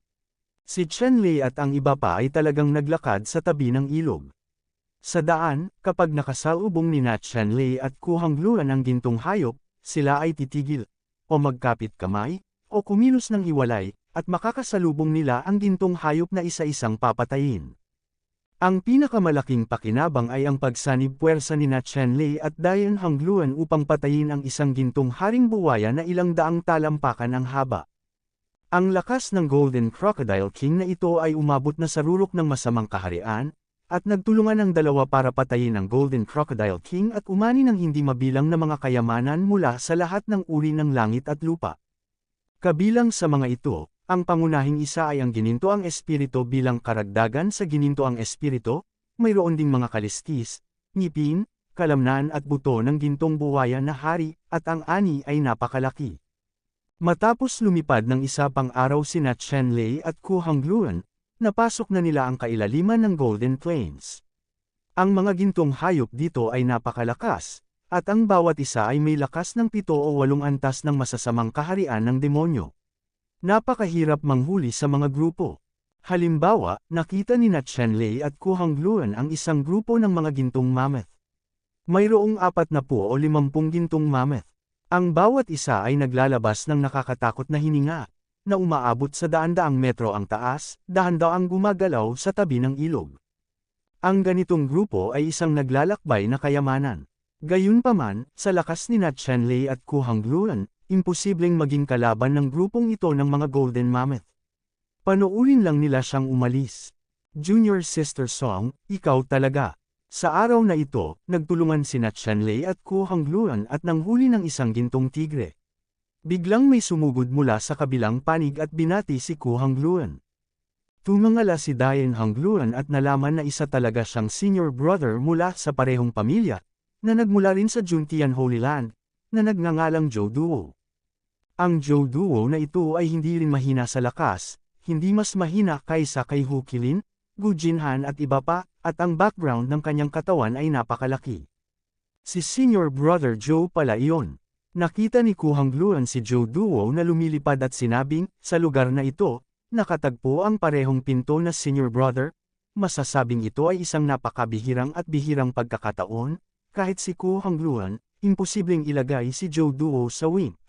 [SPEAKER 1] Si Chenlei at ang iba pa ay talagang naglakad sa tabi ng ilog. Sa daan, kapag nakasalubong ni Chenlei at Ku Hongluan ang gintong hayop, sila ay titigil, o magkapit kamay, o kumilos ng hiwalay, at makakasalubong nila ang gintong hayop na isa-isang papatayin. Ang pinakamalaking pakinabang ay ang pagsanib puwersa ni Chenlei at Dian Hongluan upang patayin ang isang gintong haring buwaya na ilang daang talampakan ang haba. Ang lakas ng Golden Crocodile King na ito ay umabot na sa rurok ng masamang kaharian, at nagtulungan ang dalawa para patayin ang Golden Crocodile King at umani ng hindi mabilang na mga kayamanan mula sa lahat ng uri ng langit at lupa. Kabilang sa mga ito, ang pangunahing isa ay ang ginintoang espiritu bilang karagdagan sa ginintoang espiritu, mayroon ding mga kaliskis, ngipin, kalamnan at buto ng gintong buwaya na hari, at ang ani ay napakalaki. Matapos lumipad ng isa pang araw sina Chenlei at Ku Hongluan, napasok na nila ang kailaliman ng Golden Plains. Ang mga gintong hayop dito ay napakalakas, at ang bawat isa ay may lakas ng 7 o 8 antas ng masasamang kaharian ng demonyo. Napakahirap manghuli sa mga grupo. Halimbawa, nakita ni Chenlei at Ku Hongluan ang isang grupo ng mga gintong mammoth. Mayroong 40 o 50 gintong mammoth. Ang bawat isa ay naglalabas ng nakakatakot na hininga, na umaabot sa daan-daang metro ang taas, dahan-daang gumagalaw sa tabi ng ilog. Ang ganitong grupo ay isang naglalakbay na kayamanan. Gayunpaman, sa lakas ni Chenlei at Ku Hongluan, imposibleng maging kalaban ng grupong ito ng mga Golden Mammoth. Panoorin lang nila siyang umalis. Junior Sister Song, ikaw talaga. Sa araw na ito, nagtulungan sina Chenlei at Ku Hongluan at nanghuli ng isang gintong tigre. Biglang may sumugod mula sa kabilang panig at binati si Ku Hongluan. Tumangala si Dian Hongluan at nalaman na isa talaga siyang senior brother mula sa parehong pamilya, na nagmula rin sa Juntian Holy Land, na nagngangalang Zhou Duo. Ang Zhou Duo na ito ay hindi rin mahina sa lakas, hindi mas mahina kaysa kay Hu Qilin, Gu Jinhan at iba pa, at ang background ng kanyang katawan ay napakalaki. Si Senior Brother Zhou pala iyon. Nakita ni Ku Hangluan si Joe Duo na lumilipad at sinabing, sa lugar na ito, nakatagpo ang parehong pinto na senior brother. Masasabing ito ay isang napakabihirang at bihirang pagkakataon, kahit si Ku Hangluan, imposibleng ilagay si Joe Duo sa wink.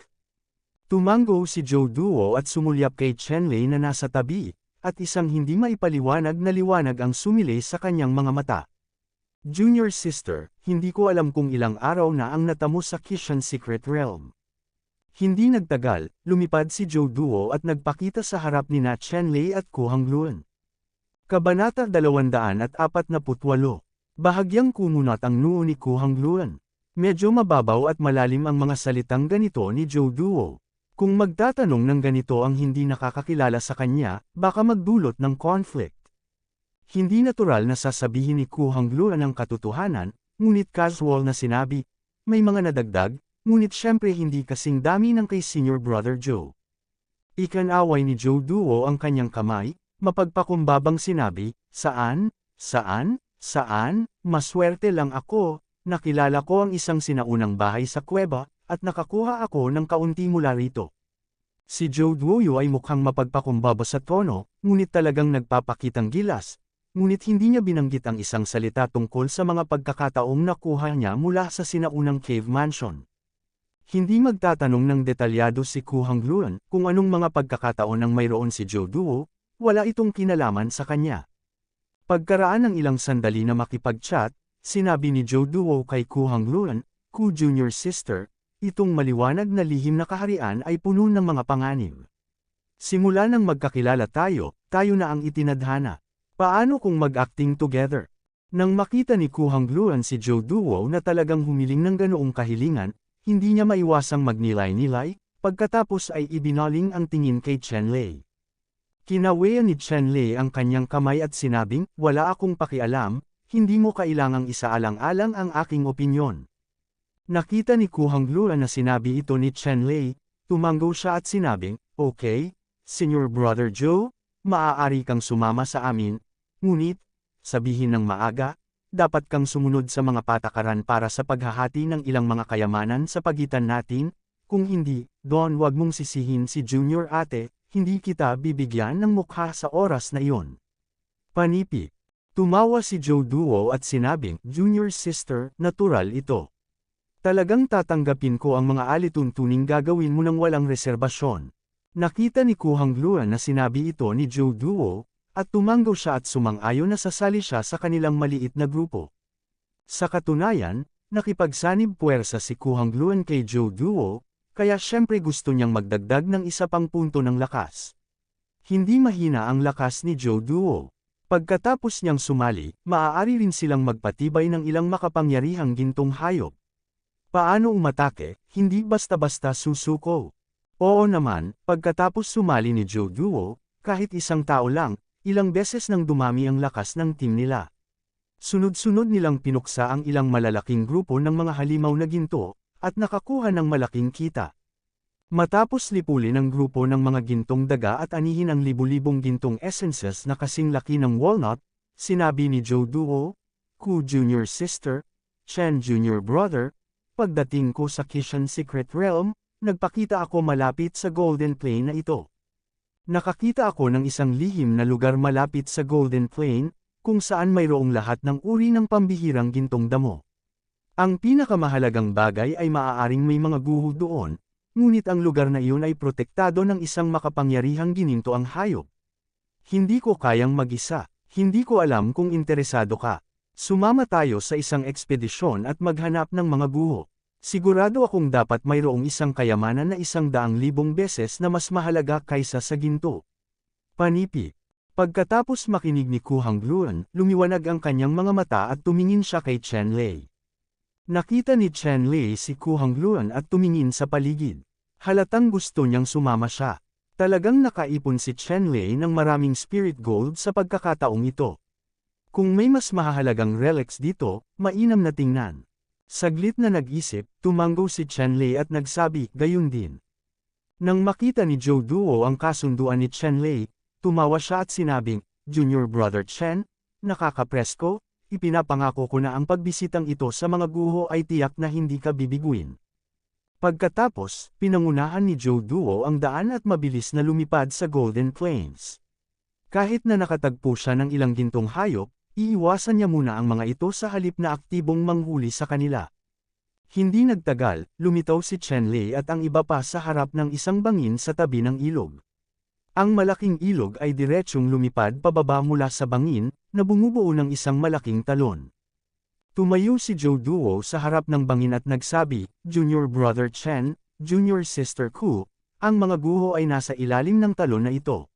[SPEAKER 1] Tumango si Joe Duo at sumulyap kay Chen Lei na nasa tabi, at isang hindi maipaliwanag na liwanag ang sumili sa kanyang mga mata. Junior sister, hindi ko alam kung ilang araw na ang natamo sa Kishan Secret Realm. Hindi nagtagal, lumipad si Joe Duo at nagpakita sa harap ni Chen Lei at Ku Hangluan. Kabanata 248, Bahagyang kumunat ang noo ni Ku Hangluan. Medyo mababaw at malalim ang mga salitang ganito ni Joe Duo. Kung magtatanong ng ganito ang hindi nakakakilala sa kanya, baka magdulot ng conflict. Hindi natural na sasabihin ni Ku Hangluan ang katotohanan, ngunit casual na sinabi, may mga nadagdag, ngunit syempre hindi kasing dami ng kay Senior Brother Joe. Ikanaway ni Joe Duo ang kanyang kamay, mapagpakumbabang sinabi, saan, maswerte lang ako, nakilala ko ang isang sinaunang bahay sa kuweba, at nakakuha ako ng kaunti mula rito. Si Joe Duo ay mukhang mapagpakumbaba sa tono, ngunit talagang nagpapakitang gilas, ngunit hindi niya binanggit ang isang salita tungkol sa mga pagkakataong nakuha niya mula sa sinaunang cave mansion. Hindi magtatanong ng detalyado si Ku Hangluan kung anong mga pagkakataon ang mayroon si Joe Duo, wala itong kinalaman sa kanya. Pagkaraan ng ilang sandali na makipag-chat, sinabi ni Joe Duo kay Ku Hangluan, Ku Junior Sister, itong maliwanag na lihim na kaharian ay puno ng mga panganib. Simula nang magkakilala tayo na ang itinadhana. Paano kung mag-acting together? Nang makita ni Ku Hangluan si Joe Duo na talagang humiling ng ganoong kahilingan, hindi niya maiwasang magnilay-nilay, pagkatapos ay ibinaling ang tingin kay Chen Lei. Kinawean ni Chen Lei ang kanyang kamay at sinabing, wala akong pakialam, hindi mo kailangang isaalang-alang ang aking opinyon. Nakita ni Ku Hangluan na sinabi ito ni Chen Lei, tumango siya at sinabing, okay, Senior Brother Joe, maaari kang sumama sa amin, ngunit, sabihin ng maaga, dapat kang sumunod sa mga patakaran para sa paghahati ng ilang mga kayamanan sa pagitan natin, kung hindi, Don wag mong sisihin si Junior ate, hindi kita bibigyan ng mukha sa oras na iyon. Panipi. Tumawa si Joe Duo at sinabing, Junior sister, natural ito. Talagang tatanggapin ko ang mga alituntuning gagawin mo ng walang reserbasyon. Nakita ni Ku Hangluan na sinabi ito ni Joe Duo, at tumango siya at sumang-ayon na sasali siya sa kanilang maliit na grupo. Sa katunayan, nakipagsanib puwersa si Ku Hangluan kay Joe Duo, kaya syempre gusto niyang magdagdag ng isa pang punto ng lakas. Hindi mahina ang lakas ni Joe Duo. Pagkatapos niyang sumali, maaari rin silang magpatibay ng ilang makapangyarihang gintong hayop. Paano umatake, hindi basta-basta susuko. Oo naman, pagkatapos sumali ni Joe Duo, kahit isang tao lang, ilang beses nang dumami ang lakas ng team nila. Sunod-sunod nilang pinuksa ang ilang malalaking grupo ng mga halimaw na ginto, at nakakuha ng malaking kita. Matapos lipulin ang grupo ng mga gintong daga at anihin ang libu-libong gintong essences na kasing laki ng walnut, sinabi ni Joe Duo, Ku Junior Sister, Chen Junior Brother, pagdating ko sa Kishan Secret Realm, nagpakita ako malapit sa Golden Plain na ito. Nakakita ako ng isang lihim na lugar malapit sa Golden Plain, kung saan mayroong lahat ng uri ng pambihirang gintong damo. Ang pinakamahalagang bagay ay maaaring may mga guho doon, ngunit ang lugar na iyon ay protektado ng isang makapangyarihang gininto ang hayop. Hindi ko kayang mag-isa, hindi ko alam kung interesado ka. Sumama tayo sa isang ekspedisyon at maghanap ng mga guho. Sigurado akong dapat mayroong isang kayamanan na 100,000 beses na mas mahalaga kaysa sa ginto. Panipi. Pagkatapos makinig ni Ku Hangluan, lumiwanag ang kanyang mga mata at tumingin siya kay Chen Lei. Nakita ni Chen Lei si Ku Hangluan at tumingin sa paligid. Halatang gusto niyang sumama siya. Talagang nakaipon si Chen Lei ng maraming spirit gold sa pagkakataong ito. Kung may mas mahahalagang relics dito, mainam na tingnan. Saglit na nag-isip, tumango si Chen Lei at nagsabi, gayon din. Nang makita ni Joe Duo ang kasunduan ni Chen Lei, tumawa siya at sinabing, Junior Brother Chen, nakakapresko, ipinapangako ko na ang pagbisitang ito sa mga guho ay tiyak na hindi ka bibiguin. Pagkatapos, pinangunahan ni Joe Duo ang daan at mabilis na lumipad sa Golden Plains. Kahit na nakatagpo siya ng ilang gintong hayop, iiwasan niya muna ang mga ito sa halip na aktibong manghuli sa kanila. Hindi nagtagal, lumitaw si Chenlei at ang iba pa sa harap ng isang bangin sa tabi ng ilog. Ang malaking ilog ay diretsyong lumipad pababa mula sa bangin, na bumubuo ng isang malaking talon. Tumayo si Joe Duo sa harap ng bangin at nagsabi, "Junior Brother Chen, Junior Sister Ku, ang mga guho ay nasa ilalim ng talon na ito."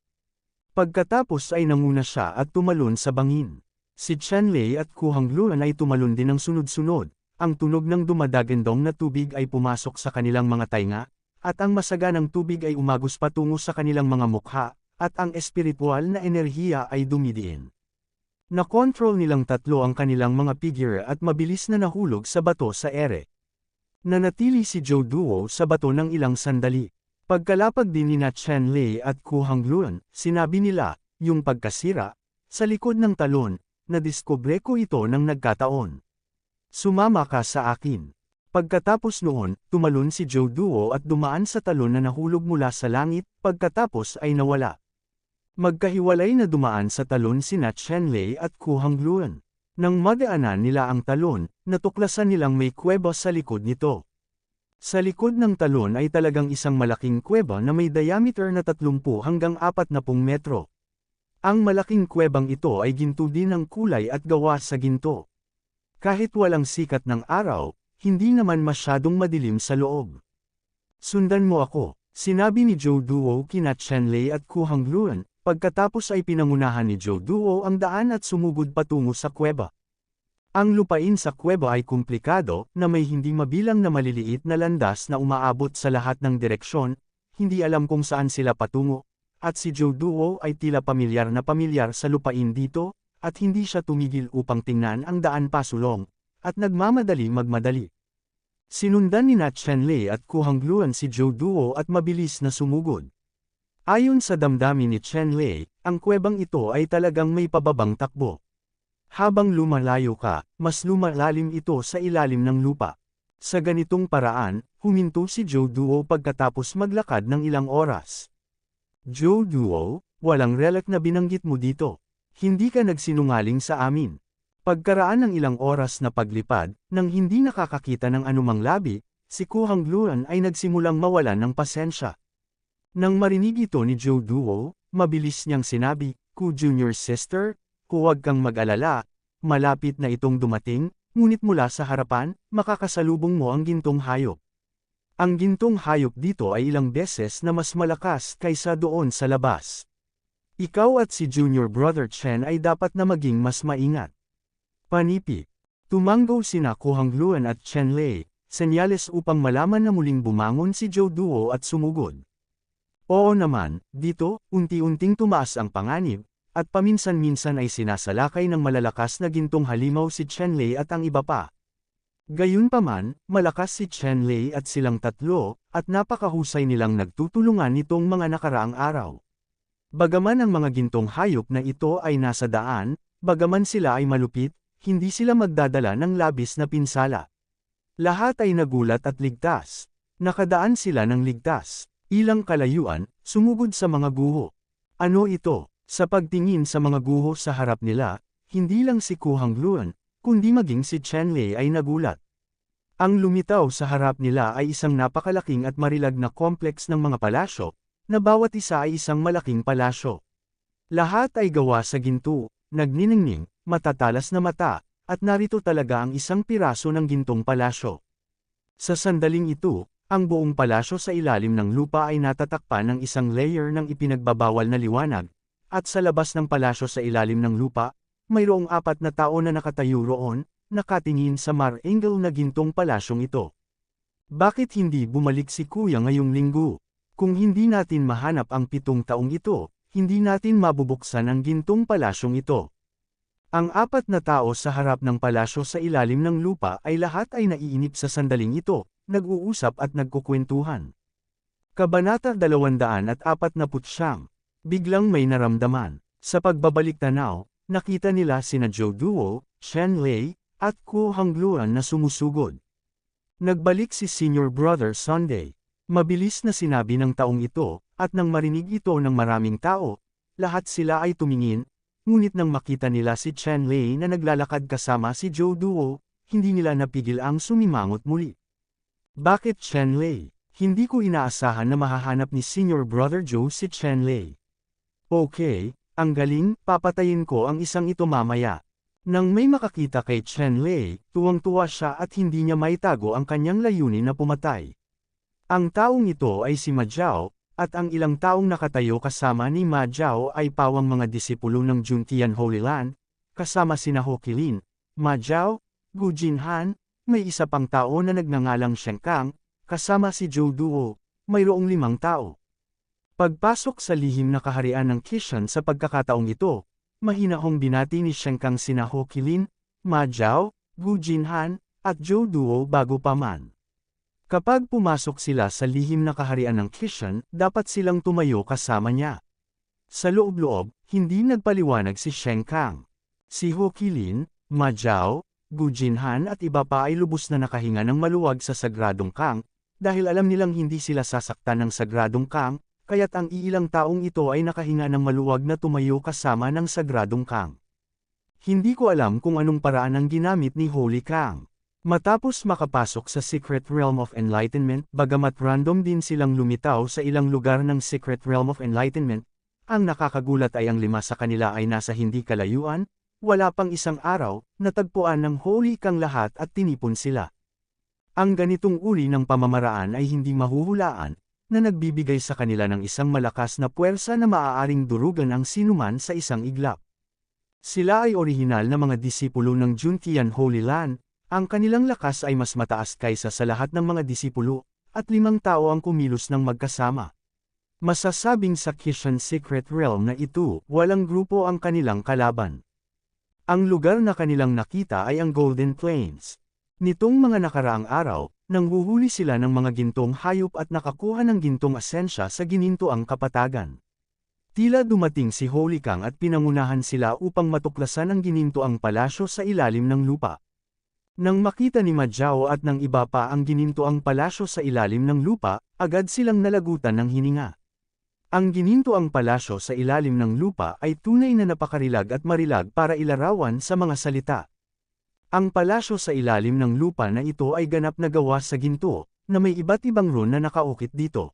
[SPEAKER 1] Pagkatapos ay nanguna siya at tumalon sa bangin. Si Chenlei at Ku Hangluan ay tumalon din ng sunod-sunod, ang tunog ng dumadagandong na tubig ay pumasok sa kanilang mga tainga, at ang masaganang tubig ay umagos patungo sa kanilang mga mukha, at ang espiritual na enerhiya ay dumidiin. Nakontrol nilang tatlo ang kanilang mga figure at mabilis na nahulog sa bato sa ere. Nanatili si Joe Duo sa bato ng ilang sandali. Pagkalapag din nina Chenlei at Ku Hangluan, sinabi nila, "Yung pagkasira, sa likod ng talon, nadiskubre ko ito nang nagkataon. Sumama ka sa akin." Pagkatapos noon, tumalon si Joe Duo at dumaan sa talon na nahulog mula sa langit, pagkatapos ay nawala. Magkahiwalay na dumaan sa talon sina Chenlei at Ku Hangluan. Nang madaanan nila ang talon, natuklasan nilang may kuweba sa likod nito. Sa likod ng talon ay talagang isang malaking kuweba na may diameter na 30 hanggang 40 metro. Ang malaking kuwebang ito ay ginto din ng kulay at gawa sa ginto. Kahit walang sikat ng araw, hindi naman masyadong madilim sa loob. "Sundan mo ako," sinabi ni Joe Duo kina Chenlei at Ku Hangluan. Pagkatapos ay pinangunahan ni Joe Duo ang daan at sumugod patungo sa kuweba. Ang lupain sa kuweba ay komplikado, na may hindi mabilang na maliliit na landas na umaabot sa lahat ng direksyon, hindi alam kung saan sila patungo, at si Joe Duo ay tila pamilyar sa lupain dito, at hindi siya tumigil upang tingnan ang daan pasulong, at nagmamadali magmadali. Sinundan ni Chenlei at Ku Hangluan si Joe Duo at mabilis na sumugod. Ayon sa damdamin ni Chenlei, ang kuwebang ito ay talagang may pababang takbo. Habang lumalayo ka, mas lumalalim ito sa ilalim ng lupa. Sa ganitong paraan, huminto si Joe Duo pagkatapos maglakad ng ilang oras. "Joe Duo, walang relic na binanggit mo dito. Hindi ka nagsinungaling sa amin." Pagkaraan ng ilang oras na paglipad, nang hindi nakakakita ng anumang labi, si Ku Hangluan ay nagsimulang mawalan ng pasensya. Nang marinig ito ni Joe Duo, mabilis niyang sinabi, "Ku Junior Sister, huwag kang mag-alala, malapit na itong dumating, ngunit mula sa harapan, makakasalubong mo ang gintong hayop. Ang gintong hayop dito ay ilang beses na mas malakas kaysa doon sa labas. Ikaw at si Junior Brother Chen ay dapat na maging mas maingat." Panipi. Tumanggaw sina Ku Hangluan at Chenlei, senyales upang malaman na muling bumangon si Joe Duo at sumugod. Oo naman, dito, unti-unting tumaas ang panganib, at paminsan-minsan ay sinasalakay ng malalakas na gintong halimaw si Chenlei at ang iba pa. Gayunpaman, malakas si Chenlei at silang tatlo, at napakahusay nilang nagtutulungan nitong mga nakaraang araw. Bagaman ang mga gintong hayop na ito ay nasa daan, bagaman sila ay malupit, hindi sila magdadala ng labis na pinsala. Lahat ay nagulat at ligtas. Nakadaan sila ng ligtas. Ilang kalayuan, sumugod sa mga guho. Ano ito? Sa pagtingin sa mga guho sa harap nila, hindi lang si Ku Hangluan, kundi maging si Chenlei ay nagulat. Ang lumitaw sa harap nila ay isang napakalaking at marilag na kompleks ng mga palasyo, na bawat isa ay isang malaking palasyo. Lahat ay gawa sa ginto, nagniningning, matatalas na mata, at narito talaga ang isang piraso ng gintong palasyo. Sa sandaling ito, ang buong palasyo sa ilalim ng lupa ay natatakpan ng isang layer ng ipinagbabawal na liwanag, at sa labas ng palasyo sa ilalim ng lupa, mayroong 4 na tao na nakatayo roon, nakatingin sa mar-angle na gintong palasyong ito. Bakit hindi bumalik si Kuya ngayong linggo? Kung hindi natin mahanap ang 7 taong ito, hindi natin mabubuksan ang gintong palasyong ito. Ang 4 na tao sa harap ng palasyo sa ilalim ng lupa ay lahat ay naiinip sa sandaling ito, nag-uusap at nagkukwentuhan. Kabanata 249. Biglang may naramdaman. Sa pagbabalik-tanaw, nakita nila sina Joe Duo, Chenlei, at Ku Hangluan na sumusugod. Nagbalik si Senior Brother Sunday. Mabilis na sinabi ng taong ito, at nang marinig ito ng maraming tao, lahat sila ay tumingin, ngunit nang makita nila si Chen Lei na naglalakad kasama si Zhou Duo, hindi nila napigil ang sumimangot muli. Bakit Chen Lei? Hindi ko inaasahan na mahahanap ni Senior Brother Joe si Chen Lei. Okay, ang galing, papatayin ko ang isang ito mamaya. Nang may makakita kay Chen Lei, tuwang-tuwa siya at hindi niya maitago ang kanyang layunin na pumatay. Ang taong ito ay si Ma Jiao, at ang ilang taong nakatayo kasama ni Ma Jiao ay pawang mga disipulo ng Juntian Holy Land, kasama sina Ho Qilin, Ma Jiao, Gu Jinhan, may isa pang tao na nagngangalang Shen Kang, kasama si Zhou Duo, mayroong 5 tao. Pagpasok sa lihim na kaharian ng Qishan sa pagkakataong ito, mahinahong binati ni Shen Kang sina Ho Qilin, Ma Jiao, Gu Jinhan, at Zhou Duo bago pa man. Kapag pumasok sila sa lihim na kaharian ng Qishan, dapat silang tumayo kasama niya. Sa loob-loob, hindi nagpaliwanag si Shen Kang. Si Ho Qilin, Ma Jiao, Gu Jinhan at iba pa ay lubos na nakahinga ng maluwag sa Sagradong Kang, dahil alam nilang hindi sila sasaktan ng Sagradong Kang, kaya't ang iilang taong ito ay nakahinga ng maluwag na tumayo kasama ng Sagradong Kang. Hindi ko alam kung anong paraan ang ginamit ni Holy Kang. Matapos makapasok sa Secret Realm of Enlightenment, bagamat random din silang lumitaw sa ilang lugar ng Secret Realm of Enlightenment, ang nakakagulat ay ang 5 sa kanila ay nasa hindi kalayuan, wala pang isang araw, natagpuan ng Holy Kang lahat at tinipon sila. Ang ganitong uri ng pamamaraan ay hindi mahuhulaan, na nagbibigay sa kanila ng isang malakas na puwersa na maaaring durugan ang sinuman sa isang iglap. Sila ay orihinal na mga disipulo ng Juntian Holy Land, ang kanilang lakas ay mas mataas kaysa sa lahat ng mga disipulo, at 5 tao ang kumilos ng magkasama. Masasabing sa Qishan Secret Realm na ito, walang grupo ang kanilang kalaban. Ang lugar na kanilang nakita ay ang Golden Plains. Nitong mga nakaraang araw, nanghuhuli sila ng mga gintong hayop at nakakuha ng gintong asensya sa ginintoang kapatagan. Tila dumating si Holy Kang at pinangunahan sila upang matuklasan ang ginintoang palasyo sa ilalim ng lupa. Nang makita ni Ma Jiao at ng iba pa ang ginintoang palasyo sa ilalim ng lupa, agad silang nalagutan ng hininga. Ang ginintoang palasyo sa ilalim ng lupa ay tunay na napakarilag at marilag para ilarawan sa mga salita. Ang palasyo sa ilalim ng lupa na ito ay ganap na gawa sa ginto, na may iba't ibang rune na nakaukit dito.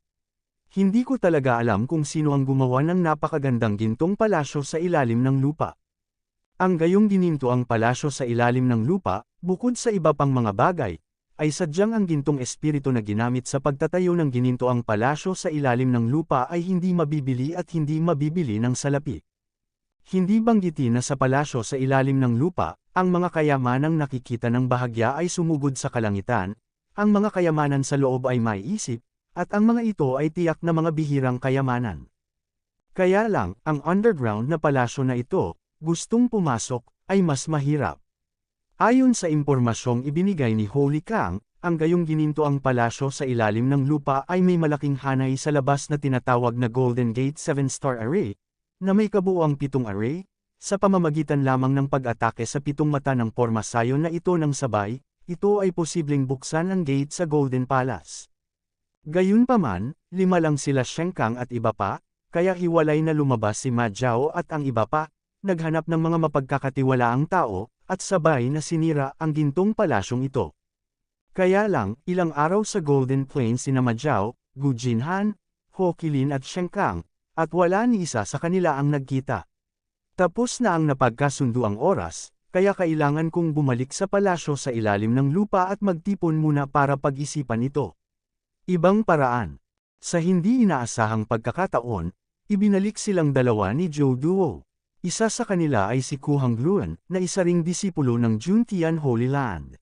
[SPEAKER 1] Hindi ko talaga alam kung sino ang gumawa ng napakagandang gintong palasyo sa ilalim ng lupa. Ang gayong ginintoang palasyo sa ilalim ng lupa, bukod sa iba pang mga bagay, ay sadyang ang gintong espiritu na ginamit sa pagtatayo ng ginintoang palasyo sa ilalim ng lupa ay hindi mabibili at hindi mabibili ng salapi. Hindi banggitin na sa palasyo sa ilalim ng lupa, ang mga kayamanang nakikita ng bahagya ay sumugod sa kalangitan, ang mga kayamanan sa loob ay maiisip, at ang mga ito ay tiyak na mga bihirang kayamanan. Kaya lang, ang underground na palasyo na ito, gustong pumasok, ay mas mahirap. Ayon sa impormasyong ibinigay ni Holy Kang, ang gayong ginintoang palasyo sa ilalim ng lupa ay may malaking hanay sa labas na tinatawag na Golden Gate 7-star array, na may kabuuang 7 array, sa pamamagitan lamang ng pag-atake sa 7 mata ng pormasayon na ito ng sabay, ito ay posibleng buksan ang gate sa Golden Palace. Gayunpaman, 5 lang sila Shen Kang at iba pa, kaya hiwalay na lumabas si Ma Jiao at ang iba pa, naghanap ng mga mapagkakatiwalaang tao, at sabay na sinira ang gintong palasyong ito. Kaya lang, ilang araw sa Golden Plains sina Ma Jiao, Gu Jinhan, Ho Qilin at Shen Kang, at wala ni isa sa kanila ang nagkita. Tapos na ang napagkasunduang oras, kaya kailangan kong bumalik sa palasyo sa ilalim ng lupa at magtipon muna para pag-isipan ito. Ibang paraan. Sa hindi inaasahang pagkakataon, ibinalik silang dalawa ni Zhou Duo. Isa sa kanila ay si Ku Hangluan, na isa ring disipulo ng Juntian Holy Land.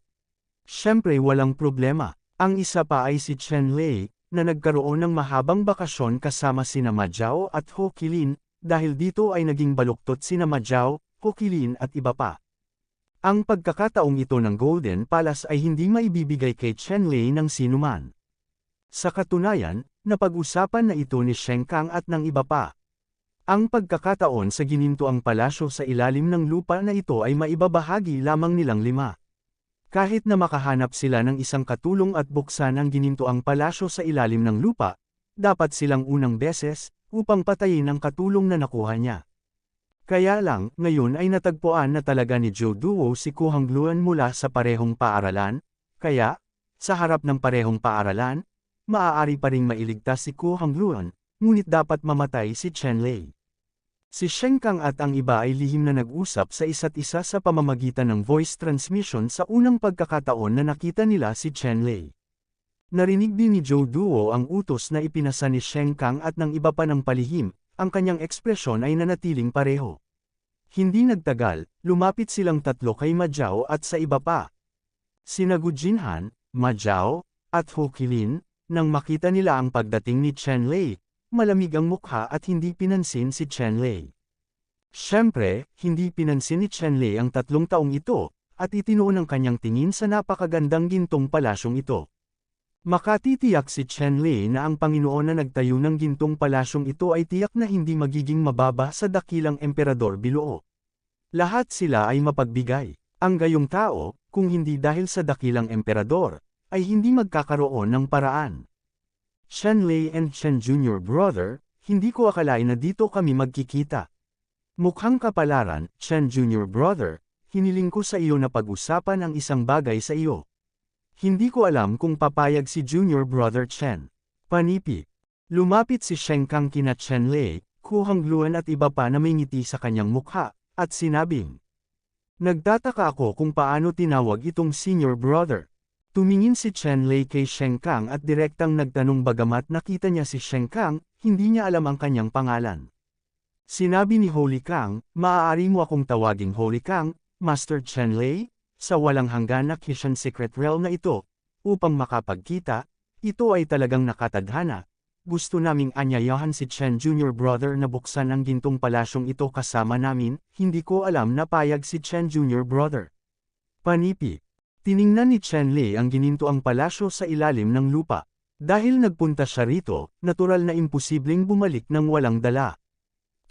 [SPEAKER 1] Siyempre walang problema, ang isa pa ay si Chen Lei, na nagkaroon ng mahabang bakasyon kasama sina Ma Jiao at Ho Qilin, dahil dito ay naging baluktot sina Ma Jiao, Ho Qilin at iba pa. Ang pagkakataong ito ng Golden Palace ay hindi maibibigay kay Chen Lei ng sinuman. Sa katunayan, napag-usapan na ito ni Shen Kang at ng iba pa. Ang pagkakataon sa ginintoang palasyo sa ilalim ng lupa na ito ay maibabahagi lamang nilang 5. Kahit na makahanap sila ng isang katulong at buksan ang ginintoang palasyo sa ilalim ng lupa, dapat silang unang beses, upang patayin ang katulong na nakuha niya. Kaya lang, ngayon ay natagpuan na talaga ni Joe Duo si Ku Hangluan mula sa parehong paaralan, kaya, sa harap ng parehong paaralan, maaari pa ring mailigtas si Ku Hangluan, ngunit dapat mamatay si Chen Lei. Si Shen Kang at ang iba ay lihim na nag-usap sa isa't isa sa pamamagitan ng voice transmission sa unang pagkakataon na nakita nila si Chen Lei. Narinig din ni Joe Duo ang utos na ipinasa ni Shen Kang at ng iba pa ng palihim, ang kanyang ekspresyon ay nanatiling pareho. Hindi nagtagal, lumapit silang tatlo kay Ma Jiao at sa iba pa. Sina Gu Jinhan, Ma Jiao, at Ho Qilin, nang makita nila ang pagdating ni Chen Lei, malamig ang mukha at hindi pinansin si Chen Lei. Siyempre, hindi pinansin ni Chen Lei ang 3 taong ito, at itinuon ang kanyang tingin sa napakagandang gintong palasyong ito. Makatitiyak si Chen Lei na ang Panginoon na nagtayo ng gintong palasyong ito ay tiyak na hindi magiging mababa sa dakilang Emperador Biluo. Lahat sila ay mapagbigay. Ang gayong tao, kung hindi dahil sa dakilang Emperador, ay hindi magkakaroon ng paraan. Chen Lei and Chen Jr. Brother, hindi ko akalain na dito kami magkikita. Mukhang kapalaran, Chen Jr. Brother, hiniling ko sa iyo na pag-usapan ang isang bagay sa iyo. Hindi ko alam kung papayag si Junior Brother Chen. Panipi. Lumapit si Shen Kang kina Chen Lei, Ku Hangluan at iba pa na may ngiti sa kanyang mukha, at sinabing, "Nagtataka ako kung paano tinawag itong senior brother." Tumingin si Chen Lei kay Shen Kang at direktang nagtanong bagamat nakita niya si Shen Kang, hindi niya alam ang kanyang pangalan. Sinabi ni Holy Kang, "Maaari mo akong tawaging Holy Kang, Master Chen Lei?" Sa walang hanggan na Kishan Secret Realm na ito, upang makapagkita, ito ay talagang nakatadhana. Gusto naming anyayahan si Chen Jr. Brother na buksan ang gintong palasyong ito kasama namin, hindi ko alam na payag si Chen Jr. Brother. Panipi. Tiningnan ni Chen Lei ang ginintoang palasyo sa ilalim ng lupa. Dahil nagpunta siya rito, natural na imposibleng bumalik ng walang dala.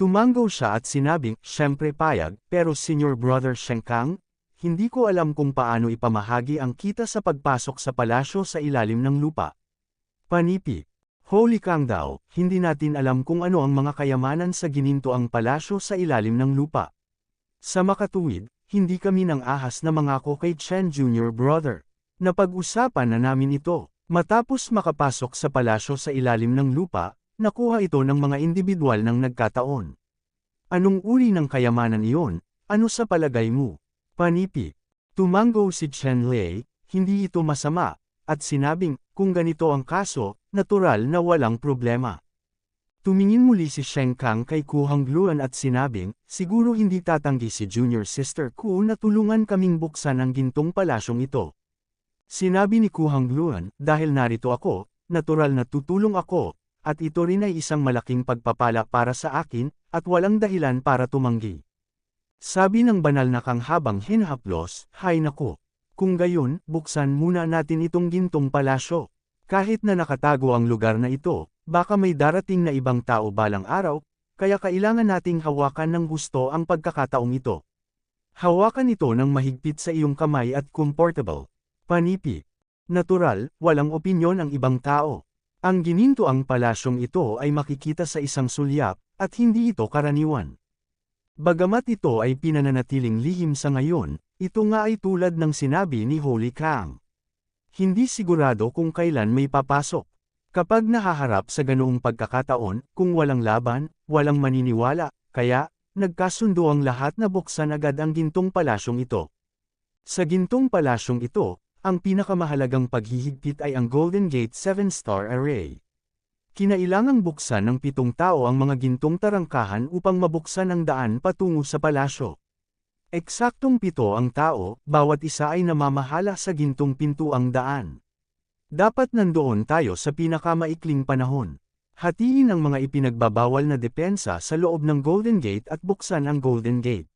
[SPEAKER 1] Tumanggaw siya at sinabing, "Siyempre payag, pero Senior Brother Shen Kang, hindi ko alam kung paano ipamahagi ang kita sa pagpasok sa palasyo sa ilalim ng lupa." Panipi. Holy Kang daw, hindi natin alam kung ano ang mga kayamanan sa ginintoang palasyo sa ilalim ng lupa. Sa makatuwid, hindi kami nang ahas na mangako kay Chen Jr. Brother. Napag-usapan na namin ito. Matapos makapasok sa palasyo sa ilalim ng lupa, nakuha ito ng mga individual ng nagkataon. Anong uri ng kayamanan iyon? Ano sa palagay mo? Panipi. Tumanggaw si Chen Lei, hindi ito masama, at sinabing, kung ganito ang kaso, natural na walang problema. Tumingin muli si Shen Kang kay Ku Hangluan at sinabing, siguro hindi tatanggi si Junior Sister Ku na tulungan kaming buksan ang gintong palasyong ito. Sinabi ni Ku Hangluan, dahil narito ako, natural na tutulong ako, at ito rin ay isang malaking pagpapala para sa akin, at walang dahilan para tumanggi. Sabi ng banal na Kang habang hinahaplos, "Hay nako. Kung gayon, buksan muna natin itong gintong palasyo. Kahit na nakatago ang lugar na ito, baka may darating na ibang tao balang araw, kaya kailangan nating hawakan ng gusto ang pagkakataong ito. Hawakan ito ng mahigpit sa iyong kamay at comfortable." Panipi. Natural, walang opinyon ang ibang tao. Ang ginintoang palasyong ito ay makikita sa isang sulyap, at hindi ito karaniwan. Bagamat ito ay pinananatiling lihim sa ngayon, ito nga ay tulad ng sinabi ni Holy Kang. Hindi sigurado kung kailan may papasok. Kapag nahaharap sa ganoong pagkakataon, kung walang laban, walang maniniwala, kaya, nagkasundo ang lahat na buksan agad ang gintong palasyong ito. Sa gintong palasyong ito, ang pinakamahalagang paghihigpit ay ang Golden Gate 7-star array. Kinailangang buksan ng 7 tao ang mga gintong tarangkahan upang mabuksan ang daan patungo sa palasyo. Eksaktong 7 ang tao, bawat isa ay namamahala sa gintong pintuang daan. Dapat nandoon tayo sa pinakamaikling panahon. Hatiin ang mga ipinagbabawal na depensa sa loob ng Golden Gate at buksan ang Golden Gate.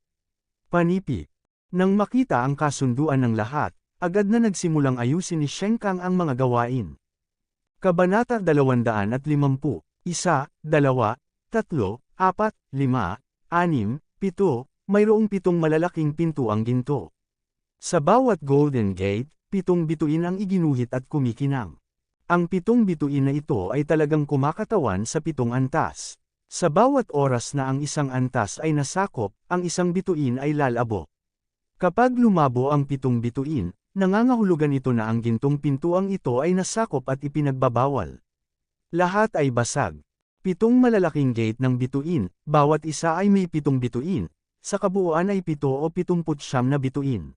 [SPEAKER 1] Panipi. Nang makita ang kasunduan ng lahat, agad na nagsimulang ayusin ni Shen Kang ang mga gawain. Kabanata 250, 1, 2, 3, 4, 5, 6, 7, mayroong 7 malalaking pintuang ginto. Sa bawat Golden Gate, 7 bituin ang iginuhit at kumikinang. Ang 7 bituin na ito ay talagang kumakatawan sa 7 antas. Sa bawat oras na ang isang antas ay nasakop, ang isang bituin ay lalabo. Kapag lumabo ang 7 bituin, nangangahulugan ito na ang gintong pintuang ito ay nasakop at ipinagbabawal. Lahat ay basag. 7 malalaking gate ng bituin, bawat isa ay may 7 bituin, sa kabuuan ay 7 o 79 na bituin.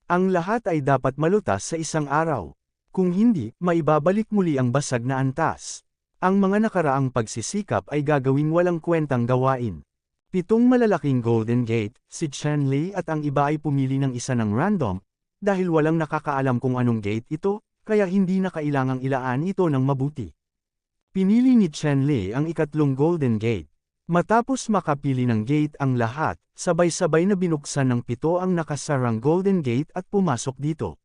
[SPEAKER 1] Ang lahat ay dapat malutas sa isang araw. Kung hindi, maibabalik muli ang basag na antas. Ang mga nakaraang pagsisikap ay gagawing walang kwentang gawain. 7 malalaking Golden Gate, si Chen Lei at ang iba ay pumili ng isa ng random, dahil walang nakakaalam kung anong gate ito, kaya hindi na kailangang ilaan ito ng mabuti. Pinili ni Chen Lei ang ikatlong Golden Gate. Matapos makapili ng gate ang lahat, sabay-sabay na binuksan ng 7 ang nakasarang Golden Gate at pumasok dito.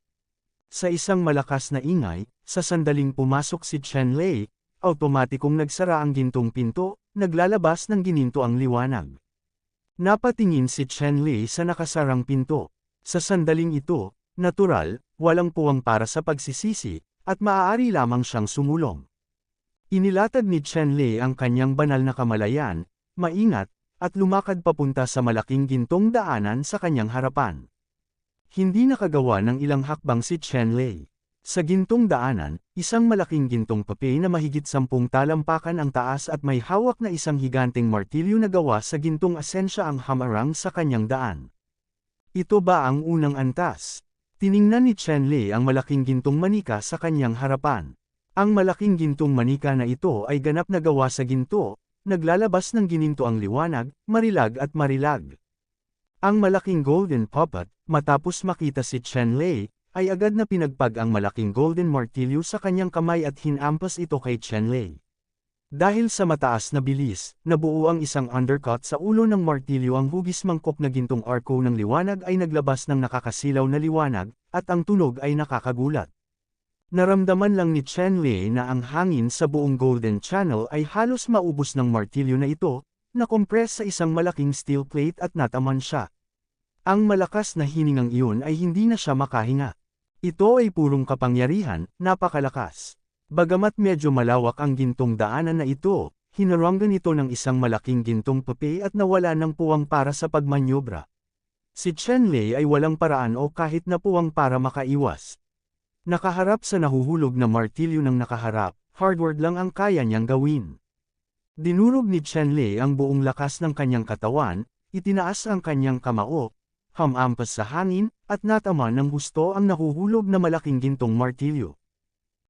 [SPEAKER 1] Sa isang malakas na ingay, sa sandaling pumasok si Chen Lei, automatikong nagsara ang gintong pinto, naglalabas ng gininto ang liwanag. Napatingin si Chen Lei sa nakasarang pinto. Sa sandaling ito, natural, walang puwang para sa pagsisisi, at maaari lamang siyang sumulong. Inilatag ni Chen Lei ang kanyang banal na kamalayan, maingat, at lumakad papunta sa malaking gintong daanan sa kanyang harapan. Hindi nakagawa ng ilang hakbang si Chen Lei. Sa gintong daanan, isang malaking gintong papel na mahigit 10 talampakan ang taas at may hawak na isang higanteng martilyo na gawa sa gintong asensya ang hamarang sa kanyang daan. Ito ba ang unang antas? Tiningnan ni Chen Lei ang malaking gintong manika sa kanyang harapan. Ang malaking gintong manika na ito ay ganap na gawa sa ginto, naglalabas ng gininto ang liwanag, marilag at marilag. Ang malaking golden puppet, matapos makita si Chen Lei, ay agad na pinagpag ang malaking golden martilyo sa kanyang kamay at hinampas ito kay Chen Lei. Dahil sa mataas na bilis, nabuo ang isang undercut sa ulo ng martilyo, ang hugis mangkok na gintong arko ng liwanag ay naglabas ng nakakasilaw na liwanag, at ang tunog ay nakakagulat. Naramdaman lang ni Chen Lei na ang hangin sa buong Golden Channel ay halos maubos ng martilyo na ito, na-compress sa isang malaking steel plate at nataman siya. Ang malakas na hiningang iyon ay hindi na siya makahinga. Ito ay purong kapangyarihan, napakalakas. Bagamat medyo malawak ang gintong daanan na ito, hinaranggan ito ng isang malaking gintong papel at nawala ng puwang para sa pagmanyobra. Si Chen Lei ay walang paraan o kahit na puwang para makaiwas. Nakaharap sa nahuhulog na martilyo ng nakaharap, hardware lang ang kaya niyang gawin. Dinurog ni Chen Lei ang buong lakas ng kanyang katawan, itinaas ang kanyang kamao, hamampas sa hangin, at nataman ng husto ang nahuhulog na malaking gintong martilyo.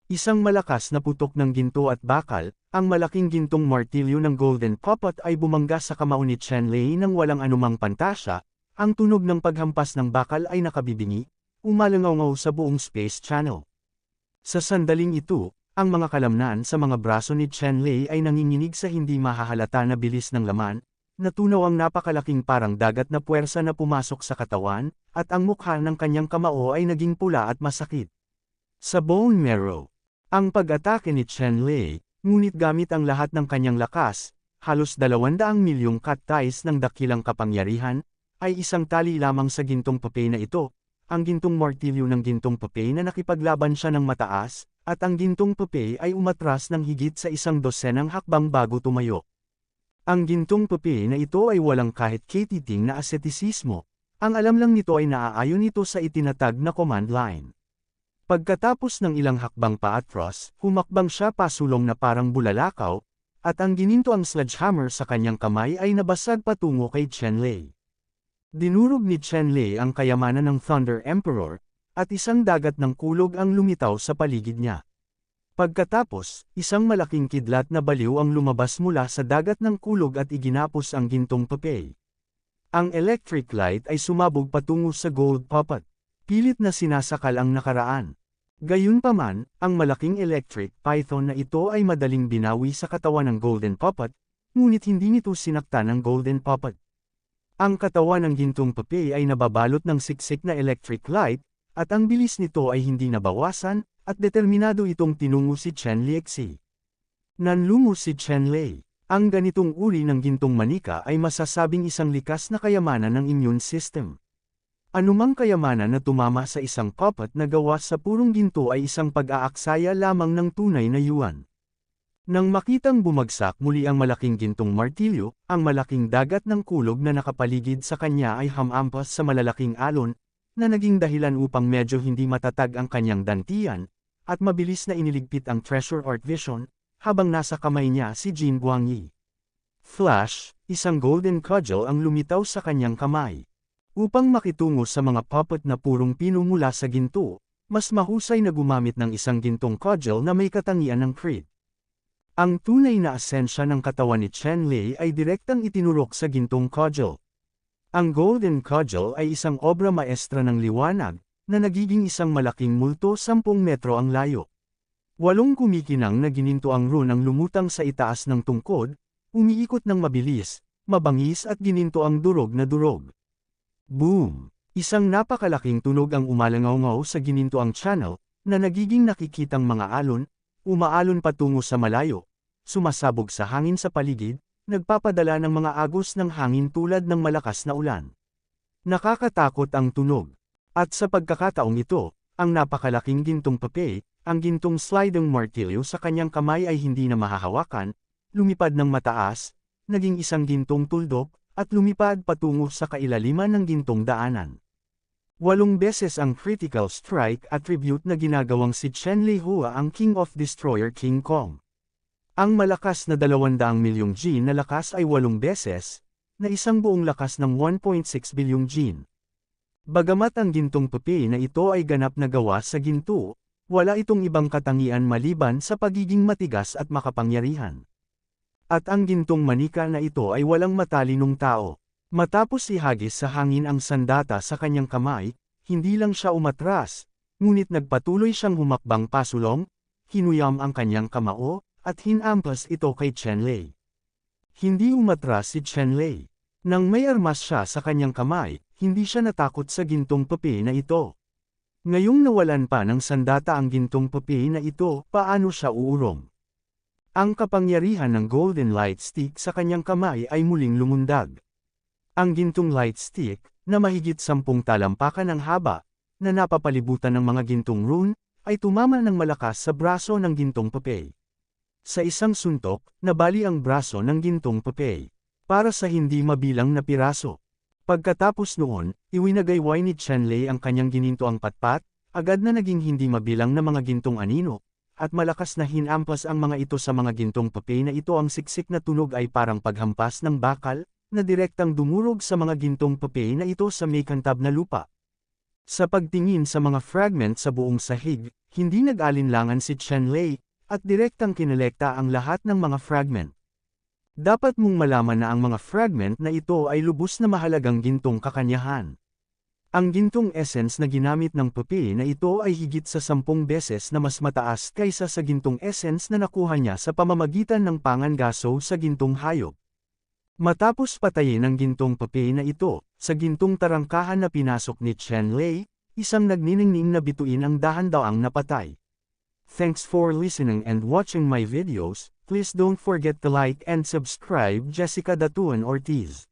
[SPEAKER 1] Isang malakas na putok ng ginto at bakal, ang malaking gintong martilyo ng Golden Puppet ay bumangga sa kamao ni Chen Lei nang walang anumang pantasya, ang tunog ng paghampas ng bakal ay nakabibingi, umalangaw sa buong Space Channel. Sa sandaling ito, ang mga kalamnan sa mga braso ni Chen Lei ay nanginginig sa hindi mahahalata na bilis ng laman, natunaw ang napakalaking parang dagat na puwersa na pumasok sa katawan, at ang mukha ng kanyang kamao ay naging pula at masakit. Sa bone marrow, ang pag-atake ni Chen Lei, ngunit gamit ang lahat ng kanyang lakas, halos 200 milyong cut-ties ng dakilang kapangyarihan, ay isang tali lamang sa gintong papel na ito, ang gintong martilyo ng gintong papel na nakipaglaban siya ng mataas, at ang gintong papel ay umatras ng higit sa 100 hakbang bago tumayo. Ang gintong papel na ito ay walang kahit katiting na asetisismo, ang alam lang nito ay naaayon ito sa itinatag na command line. Pagkatapos ng ilang hakbang paatras, humakbang siya pasulong na parang bulalakaw, at ang gininto ang sledgehammer sa kanyang kamay ay nabasag patungo kay Chen Lei. Dinurog ni Chen Lei ang kayamanan ng Thunder Emperor, at isang dagat ng kulog ang lumitaw sa paligid niya. Pagkatapos, isang malaking kidlat na baliw ang lumabas mula sa dagat ng kulog at iginapos ang gintong papel. Ang electric light ay sumabog patungo sa Gold Puppet. Pilit na sinasakal ang nakaraan. Gayunpaman, ang malaking electric python na ito ay madaling binawi sa katawan ng Golden Puppet, ngunit hindi nito sinaktan ng Golden Puppet. Ang katawan ng gintong papel ay nababalot ng siksik na electric light, at ang bilis nito ay hindi nabawasan, at determinado itong tinungo si Chen Leixi. Nanlungo si Chen Lei. Ang ganitong uri ng gintong manika ay masasabing isang likas na kayamanan ng immune system. Anumang kayamanan na tumama sa isang puppet na gawa sa purong ginto ay isang pag-aaksaya lamang ng tunay na yuan. Nang makitang bumagsak muli ang malaking gintong martilyo, ang malaking dagat ng kulog na nakapaligid sa kanya ay hamampas sa malalaking alon, na naging dahilan upang medyo hindi matatag ang kanyang dantian, at mabilis na iniligpit ang treasure art vision, habang nasa kamay niya si Jin Guangyi. Flash, isang golden cudgel ang lumitaw sa kanyang kamay. Upang makitungo sa mga puppet na purong pino mula sa ginto, mas mahusay na gumamit ng isang gintong cudgel na may katangian ng crit. Ang tunay na asensya ng katawan ni Chen Lei ay direktang itinurok sa gintong cudgel. Ang golden cudgel ay isang obra maestra ng liwanag, na nagiging isang malaking multo 10 metro ang layo. 8 kumikinang na gininto ang rune ang lumutang sa itaas ng tungkod, umiikot ng mabilis, mabangis at gininto ang durog na durog. Boom! Isang napakalaking tunog ang umalangaw-ngaw sa ginintoang channel, na nagiging nakikitang mga alon, umaalon patungo sa malayo, sumasabog sa hangin sa paligid, nagpapadala ng mga agos ng hangin tulad ng malakas na ulan. Nakakatakot ang tunog. At sa pagkakataong ito, ang napakalaking gintong pape, ang gintong sliding martilyo sa kanyang kamay ay hindi na mahahawakan, lumipad ng mataas, naging isang gintong tuldok, at lumipad patungo sa kailaliman ng gintong daanan. 8 beses ang critical strike attribute na ginagawang si Chen Lei Hua ang King of Destroyer King Kong. Ang malakas na 200 milyong Jin na lakas ay 8 beses, na isang buong lakas ng 1.6 bilyong Jin. Bagamat ang gintong pape na ito ay ganap na gawa sa ginto, wala itong ibang katangian maliban sa pagiging matigas at makapangyarihan. At ang gintong manika na ito ay walang matalinong tao. Matapos ihagis sa hangin ang sandata sa kanyang kamay, hindi lang siya umatras, ngunit nagpatuloy siyang humakbang pasulong, hinuyam ang kanyang kamao, at hinampas ito kay Chen Lei. Hindi umatras si Chen Lei. Nang may armas siya sa kanyang kamay, hindi siya natakot sa gintong pape na ito. Ngayong nawalan pa ng sandata ang gintong pape na ito, paano siya uurong? Ang kapangyarihan ng golden light stick sa kanyang kamay ay muling lumundag. Ang gintong light stick, na mahigit 10 talampakan ang haba, na napapalibutan ng mga gintong rune, ay tumama ng malakas sa braso ng gintong pape. Sa isang suntok, nabali ang braso ng gintong pape. Para sa hindi mabilang na piraso. Pagkatapos noon, iwinagayway ni Chen Lei ang kanyang ginintoang patpat, agad na naging hindi mabilang na mga gintong anino, at malakas na hinampas ang mga ito sa mga gintong pape na ito. Ang siksik na tunog ay parang paghampas ng bakal, na direktang dumurog sa mga gintong pape na ito sa may kantab na lupa. Sa pagtingin sa mga fragment sa buong sahig, hindi nag-alinlangan si Chen Lei, at direktang kinolekta ang lahat ng mga fragment. Dapat mong malaman na ang mga fragment na ito ay lubos na mahalagang gintong kakanyahan. Ang gintong essence na ginamit ng pape na ito ay higit sa 10 beses na mas mataas kaysa sa gintong essence na nakuha niya sa pamamagitan ng pangangaso sa gintong hayop. Matapos patayin ang gintong pape na ito, sa gintong tarangkahan na pinasok ni Chen Lei, isang nagniningning na bituin ang dahan-daang napatay. Thanks for listening and watching my videos. Please don't forget to like and subscribe. Jessica Datuan Ortiz.